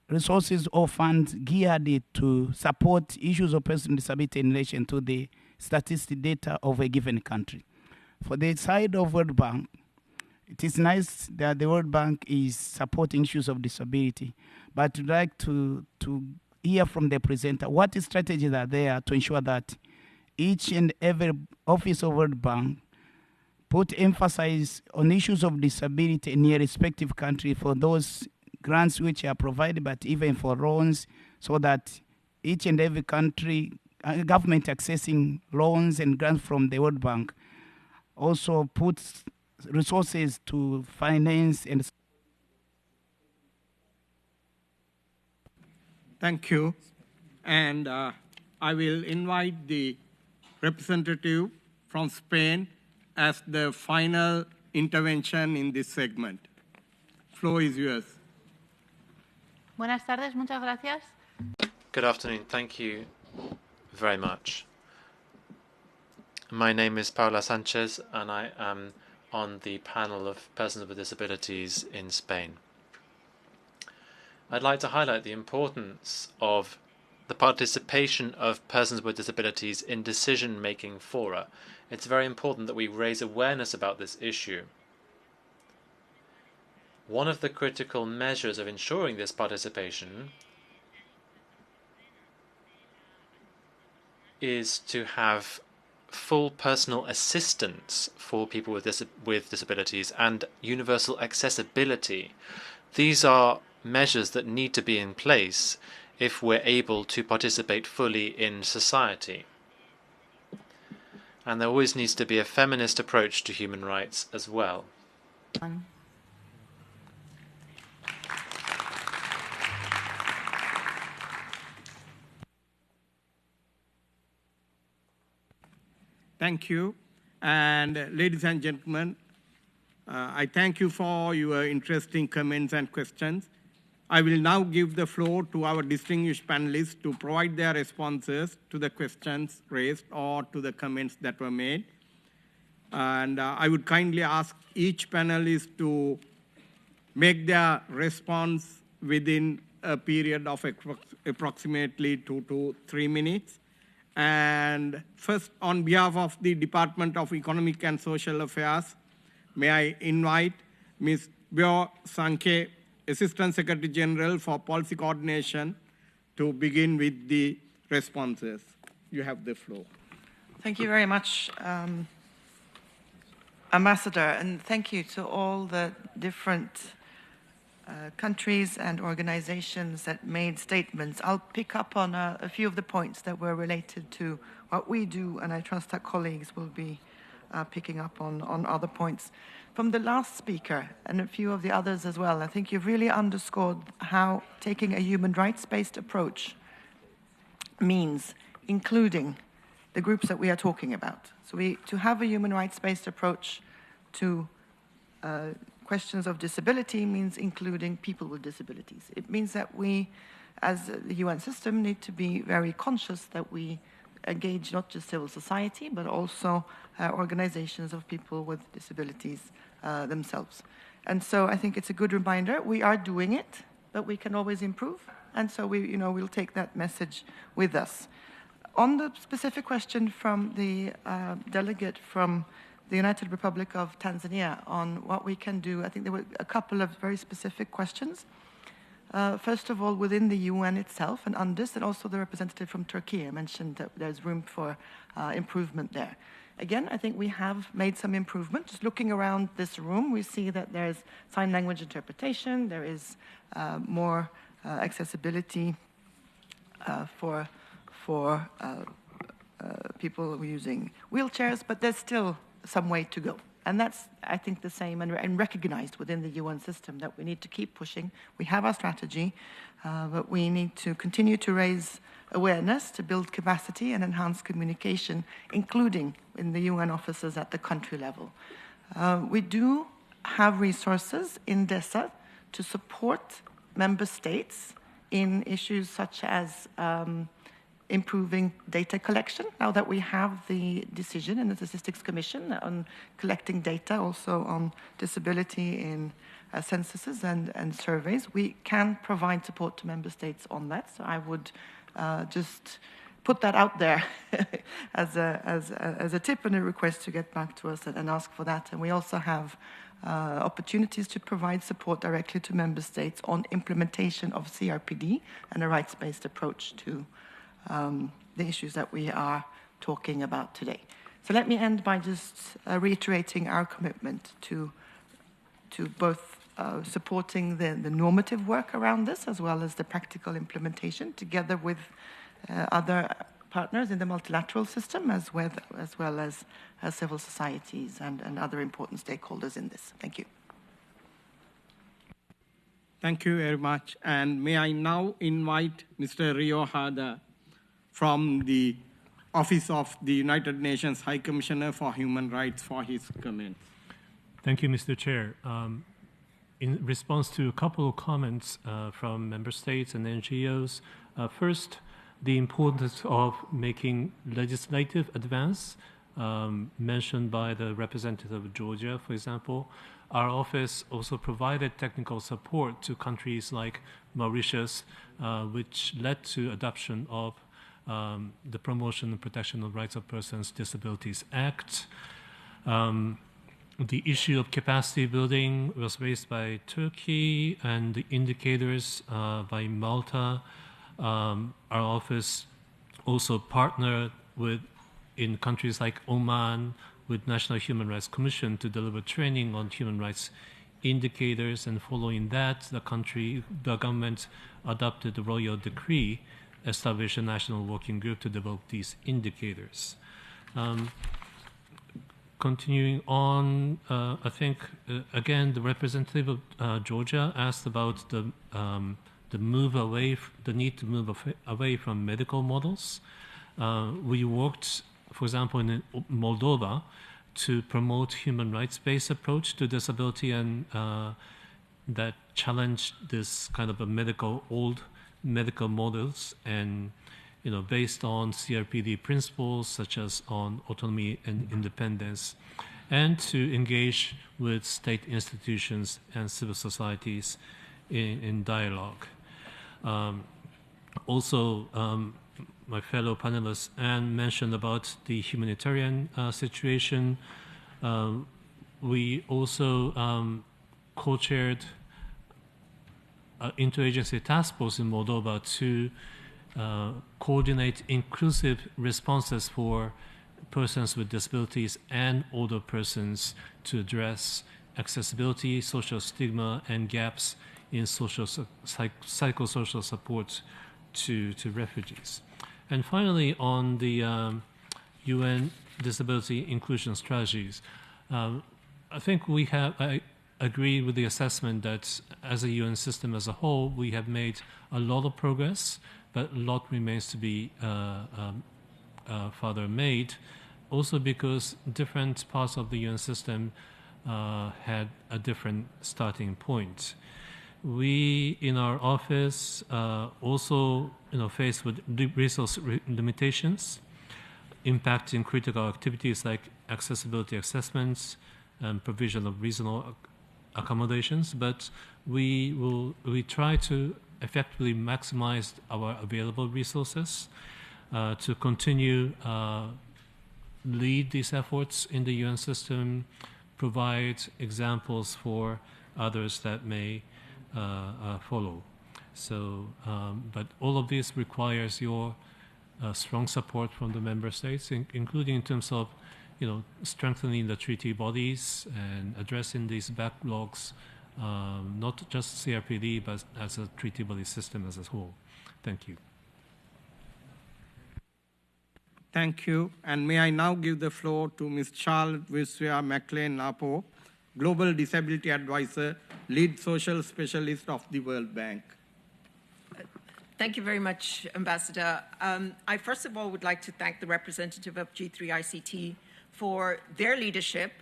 Speaker 18: resources or funds geared to support issues of persons with disability in relation to the statistic data of a given country. For the side of World Bank, it is nice that the World Bank is supporting issues of disability, but I'd like to hear from the presenter what strategies are there to ensure that each and every office of World Bank put emphasis on issues of disability in their respective country for those grants which are provided, but even for loans, so that each and every country, government accessing loans and grants from the World Bank, also puts resources to finance and.
Speaker 1: Thank you. And I will invite the representative from Spain as the final intervention in this segment. Floor is yours.
Speaker 19: Buenas tardes, muchas gracias.
Speaker 11: Good afternoon, thank you very much. My name is Paula Sanchez, and I am on the panel of persons with disabilities in Spain. I'd like to highlight the importance of the participation of persons with disabilities in decision-making fora. It's very important that we raise awareness about this issue. One of the critical measures of ensuring this participation is to have full personal assistance for people with disabilities and universal accessibility. These are measures that need to be in place if we're able to participate fully in society. And there always needs to be a feminist approach to human rights as well.
Speaker 1: Thank you. And ladies and gentlemen, I thank you for your interesting comments and questions. I will now give the floor to our distinguished panelists to provide their responses to the questions raised or to the comments that were made. And I would kindly ask each panelist to make their response within a period of approximately 2 to 3 minutes. And first, on behalf of the Department of Economic and Social Affairs, may I invite Ms. Bjørg, Sandkjær, Assistant Secretary General for Policy Coordination, to begin with the responses. You have the floor.
Speaker 3: Thank you very much, Ambassador, and thank you to all the different countries and organizations that made statements. I'll pick up on a few of the points that were related to what we do, and I trust that colleagues will be picking up on other points. From the last speaker and a few of the others as well, I think you've really underscored how taking a human rights-based approach means including the groups that we are talking about. So to have a human rights-based approach to questions of disability means including people with disabilities. It means that we, as the UN system, need to be very conscious that we engage not just civil society, but also organizations of people with disabilities themselves. And so I think it's a good reminder. We are doing it, but we can always improve. And so we'll take that message with us. On the specific question from the delegate from the United Republic of Tanzania on what we can do, I think there were a couple of very specific questions. First of all, within the UN itself and UNDIS, and also the representative from Turkey mentioned that there's room for improvement there. Again, I think we have made some improvement. Just looking around this room, we see that there's sign language interpretation, there is more accessibility for people using wheelchairs, but there's still some way to go. And that's, I think, the same and recognized within the UN system that we need to keep pushing. We have our strategy, but we need to continue to raise awareness, to build capacity and enhance communication, including in the UN offices at the country level. We do have resources in DESA to support member states in issues such as improving data collection, now that we have the decision in the Statistics Commission on collecting data also on disability in censuses and surveys. We can provide support to member states on that, so I would just put that out there as a tip and a request to get back to us and ask for that. And we also have opportunities to provide support directly to member states on implementation of CRPD and a rights-based approach to the issues that we are talking about today. So let me end by just reiterating our commitment to both supporting the normative work around this as well as the practical implementation together with other partners in the multilateral system as well as civil societies and other important stakeholders in this. Thank you.
Speaker 1: Thank you very much. And may I now invite Mr. Rio Hada from the Office of the United Nations High Commissioner for Human Rights for his comments.
Speaker 20: Thank you, Mr. Chair. In response to a couple of comments from member states and NGOs, first, the importance of making legislative advance, mentioned by the representative of Georgia, for example. Our office also provided technical support to countries like Mauritius, which led to adoption of the Promotion and Protection of Rights of Persons with Disabilities Act. The issue of capacity building was raised by Turkey, and the indicators by Malta. Our office also partnered in countries like Oman with National Human Rights Commission to deliver training on human rights indicators, and following that, the government adopted the royal decree, established a national working group to develop these indicators. Continuing on, I think again the representative of Georgia asked about the need to move away from medical models. We worked, for example, in Moldova, to promote human rights-based approach to disability and that challenge this kind of a old medical models and, based on CRPD principles such as on autonomy and independence, and to engage with state institutions and civil societies in dialogue. My fellow panelists Anne mentioned about the humanitarian situation. We also co-chaired an interagency task force in Moldova to coordinate inclusive responses for persons with disabilities and older persons to address accessibility, social stigma, and gaps in psychosocial support to refugees. And finally, on the UN disability inclusion strategies, I think I agree with the assessment that as a UN system as a whole, we have made a lot of progress, but a lot remains to be further made, also because different parts of the UN system had a different starting point. We, in our office, also faced with resource limitations, impacting critical activities like accessibility assessments and provision of reasonable accommodations, but we try to effectively maximize our available resources to continue lead these efforts in the UN system, provide examples for others that may follow. So, but all of this requires your strong support from the member states, including in terms of, strengthening the treaty bodies and addressing these backlogs, not just CRPD, but as a treaty body system as a whole. Thank you.
Speaker 1: Thank you. And may I now give the floor to Ms. Charlotte McClain-Nhlapo, Global Disability Advisor, Lead Social Specialist of the World Bank.
Speaker 4: Thank you very much, Ambassador. I first of all would like to thank the representative of G3ICT for their leadership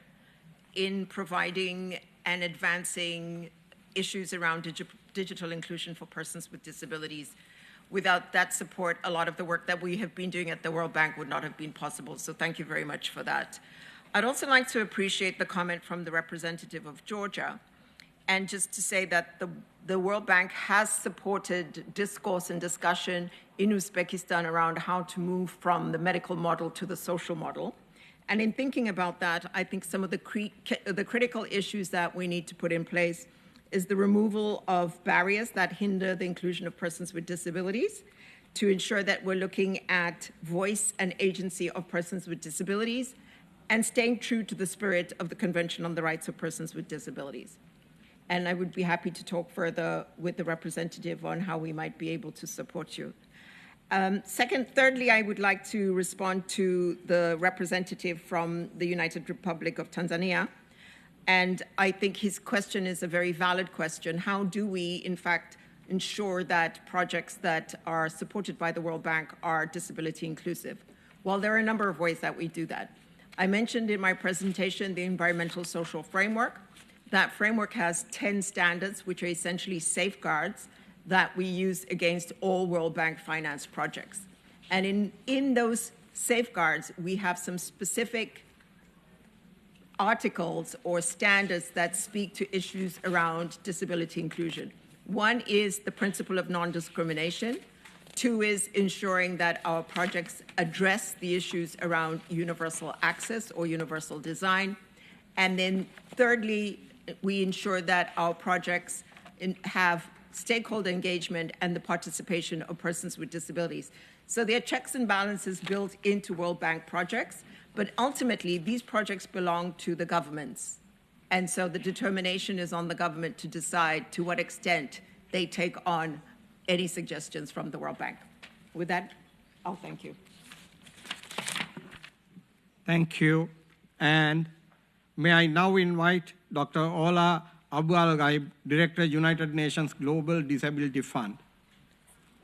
Speaker 4: in providing and advancing issues around digital inclusion for persons with disabilities. Without that support, a lot of the work that we have been doing at the World Bank would not have been possible. So thank you very much for that. I'd also like to appreciate the comment from the representative of Georgia, and just to say that the World Bank has supported discourse and discussion in Uzbekistan around how to move from the medical model to the social model. And in thinking about that, I think some of the critical issues that we need to put in place is the removal of barriers that hinder the inclusion of persons with disabilities, to ensure that we're looking at voice and agency of persons with disabilities, and staying true to the spirit of the Convention on the Rights of Persons with Disabilities. And I would be happy to talk further with the representative on how we might be able to support you. Thirdly, I would like to respond to the representative from the United Republic of Tanzania. And I think his question is a very valid question. How do we, in fact, ensure that projects that are supported by the World Bank are disability inclusive? Well, there are a number of ways that we do that. I mentioned in my presentation the environmental social framework. That framework has 10 standards, which are essentially safeguards that we use against all World Bank finance projects. And in those safeguards, we have some specific articles or standards that speak to issues around disability inclusion. One is the principle of non-discrimination. Two is ensuring that our projects address the issues around universal access or universal design. And then thirdly, we ensure that our projects have stakeholder engagement and the participation of persons with disabilities. So there are checks and balances built into World Bank projects, but ultimately these projects belong to the governments. And so the determination is on the government to decide to what extent they take on any suggestions from the World Bank. With that, I'll thank you.
Speaker 1: Thank you. And may I now invite Dr. Ola Abualghaib, Director, United Nations Global Disability Fund.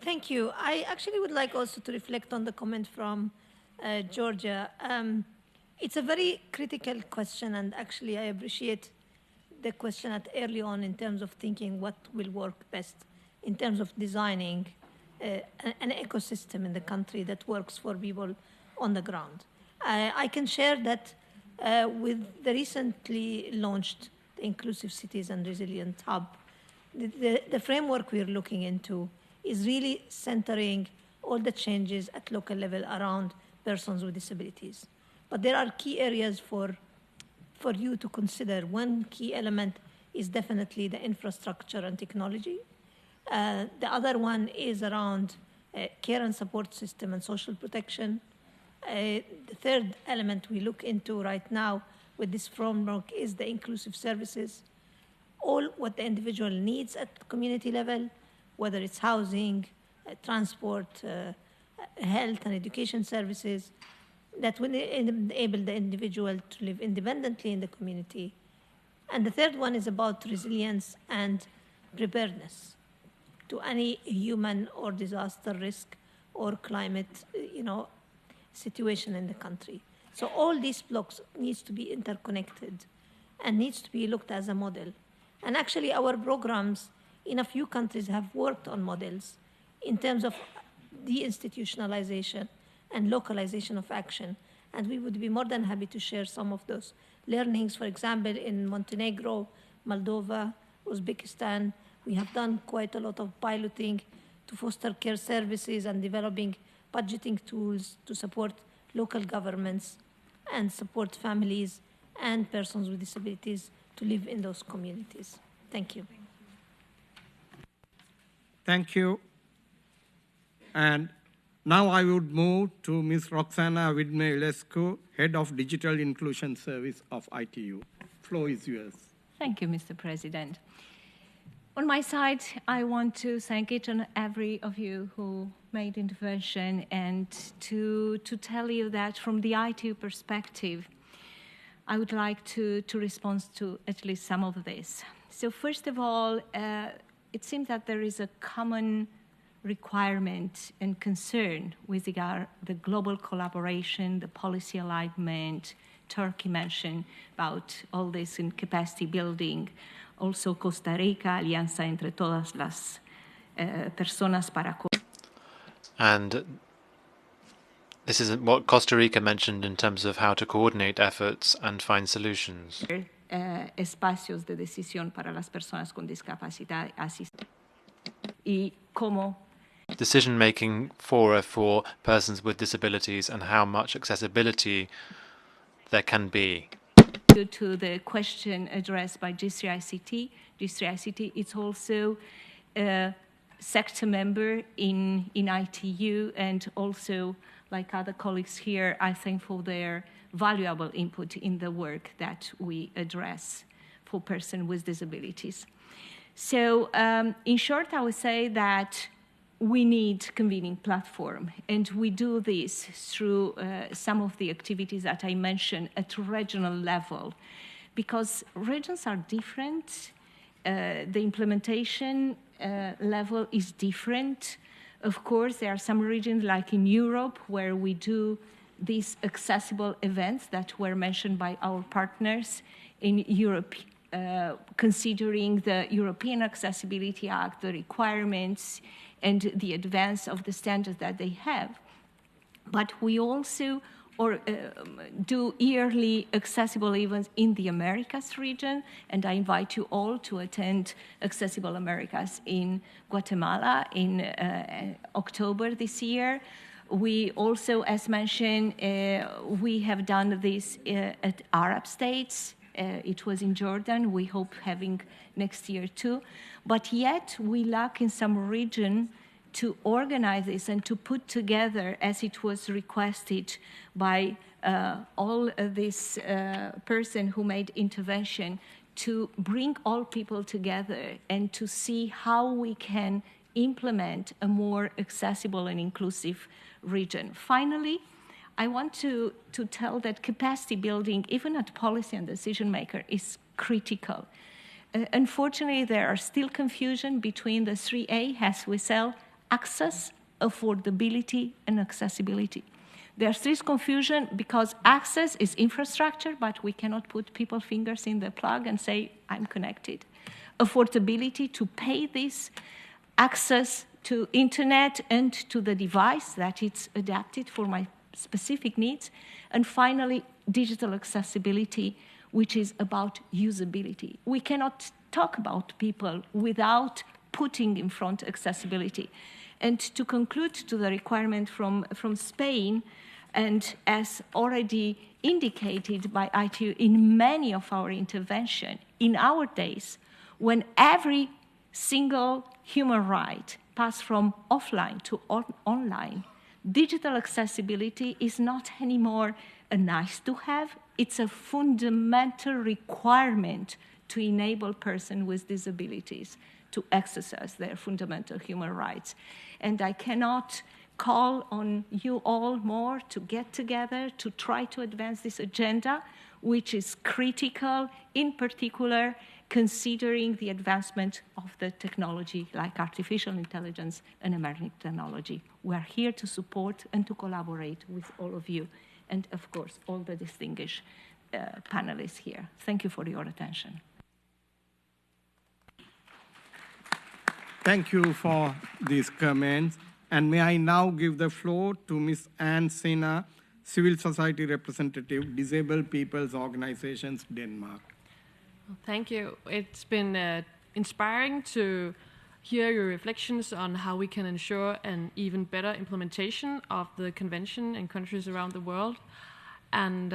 Speaker 5: Thank you. I actually would like also to reflect on the comment from Georgia. It's a very critical question, and actually I appreciate the question at early on in terms of thinking what will work best in terms of designing an ecosystem in the country that works for people on the ground. I can share that with the recently launched Inclusive Cities and Resilient Hub, the framework we're looking into is really centering all the changes at local level around persons with disabilities. But there are key areas for you to consider. One key element is definitely the infrastructure and technology. The other one is around care and support system and social protection. The third element we look into right now with this framework is the inclusive services. All what the individual needs at the community level, whether it's housing, transport, health and education services, that will enable the individual to live independently in the community. And the third one is about resilience and preparedness to any human or disaster risk or climate, situation in the country. So all these blocks needs to be interconnected and needs to be looked as a model. And actually our programs in a few countries have worked on models in terms of deinstitutionalization and localization of action. And we would be more than happy to share some of those learnings. For example, in Montenegro, Moldova, Uzbekistan, we have done quite a lot of piloting to foster care services and developing budgeting tools to support local governments and support families and persons with disabilities to live in those communities. Thank you.
Speaker 1: Thank you. And now I would move to Ms. Roxana Widmer-Iliescu, Head of Digital Inclusion Service of ITU. Floor is yours.
Speaker 6: Thank you, Mr. President. On my side, I want to thank each and every of you who made intervention and to tell you that from the ITU perspective, I would like to respond to at least some of this. So first of all, it seems that there is a common requirement and concern with regard the global collaboration, the policy alignment. Turkey mentioned about all this in capacity building. Also Costa Rica, alianza entre todas las personas para.
Speaker 11: And this is what Costa Rica mentioned in terms of how to coordinate efforts and find solutions.
Speaker 6: Espacios de decisión para las personas con discapacidad y cómo
Speaker 11: decision-making fora for persons with disabilities and how much accessibility there can be.
Speaker 6: To the question addressed by G3ICT, G3ICT is also a sector member in ITU, and also, like other colleagues here, I thank for their valuable input in the work that we address for persons with disabilities. So, in short, I would say that we need convening platform, and we do this through some of the activities that I mentioned at regional level, because regions are different, the implementation level is different. Of course, there are some regions like in Europe where we do these accessible events that were mentioned by our partners in Europe, considering the European Accessibility Act, the requirements, and the advance of the standards that they have. But we also do yearly accessible events in the Americas region, and I invite you all to attend Accessible Americas in Guatemala in October this year. We also, as mentioned, we have done this at Arab states. It was in Jordan. We hope having next year too. But yet we lack in some region to organize this and to put together, as it was requested by all this person who made intervention, to bring all people together and to see how we can implement a more accessible and inclusive region. Finally, I want to tell that capacity building, even at policy and decision maker, is critical. Unfortunately, there are still confusion between the 3A, as we sell, access, affordability, and accessibility. There's this confusion because access is infrastructure, but we cannot put people's fingers in the plug and say, I'm connected. Affordability to pay this, access to internet and to the device that it's adapted for my specific needs. And finally, digital accessibility, which is about usability. We cannot talk about people without putting in front accessibility. And to conclude to the requirement from Spain, and as already indicated by ITU in many of our interventions, in our days, when every single human right passed from offline to online, digital accessibility is not anymore a nice to have, it's a fundamental requirement to enable persons with disabilities to exercise their fundamental human rights. And I cannot call on you all more to get together to try to advance this agenda, which is critical, in particular, considering the advancement of the technology like artificial intelligence and emerging technology. We are here to support and to collaborate with all of you, and of course, all the distinguished panelists here. Thank you for your attention.
Speaker 1: Thank you for these comments. And may I now give the floor to Ms. Sina, Civil Society Representative, Disabled People's Organizations, Denmark.
Speaker 7: Thank you. It's been inspiring to hear your reflections on how we can ensure an even better implementation of the convention in countries around the world. And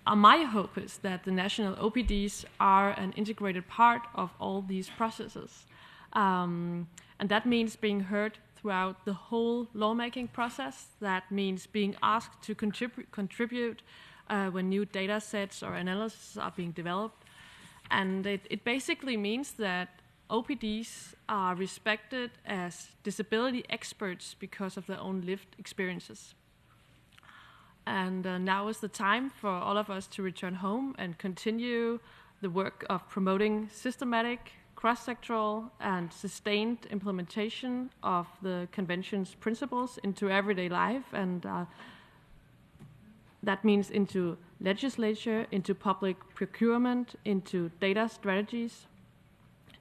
Speaker 7: my hope is that the national OPDs are an integrated part of all these processes. And that means being heard throughout the whole lawmaking process. That means being asked to contribute when new data sets or analyses are being developed. And it basically means that OPDs are respected as disability experts because of their own lived experiences. And now is the time for all of us to return home and continue the work of promoting systematic, cross-sectoral, and sustained implementation of the Convention's principles into everyday life. And that means into legislature, into public procurement, into data strategies.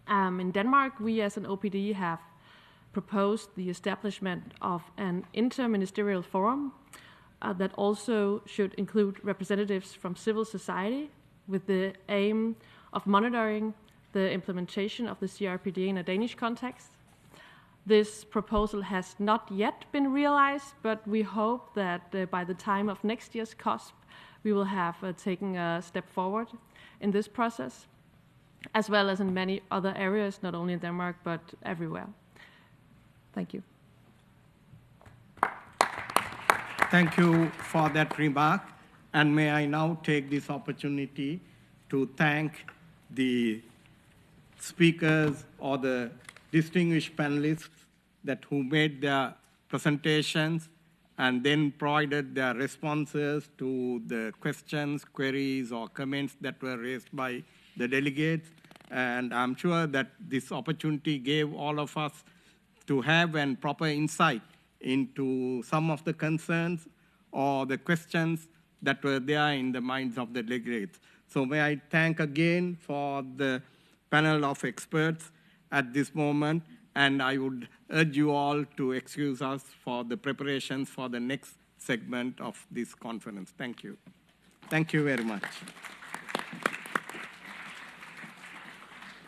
Speaker 7: In Denmark, we as an OPD have proposed the establishment of an interministerial forum that also should include representatives from civil society with the aim of monitoring the implementation of the CRPD in a Danish context. This proposal has not yet been realized, but we hope that by the time of next year's COSP, we will have taken a step forward in this process, as well as in many other areas, not only in Denmark, but everywhere. Thank you.
Speaker 1: Thank you for that remark. And may I now take this opportunity to thank the speakers or the distinguished panelists who made their presentations and then provided their responses to the questions, queries, or comments that were raised by the delegates. And I'm sure that this opportunity gave all of us to have a proper insight into some of the concerns or the questions that were there in the minds of the delegates. So may I thank again for the panel of experts at this moment, and I would urge you all to excuse us for the preparations for the next segment of this conference. Thank you. Thank you very much.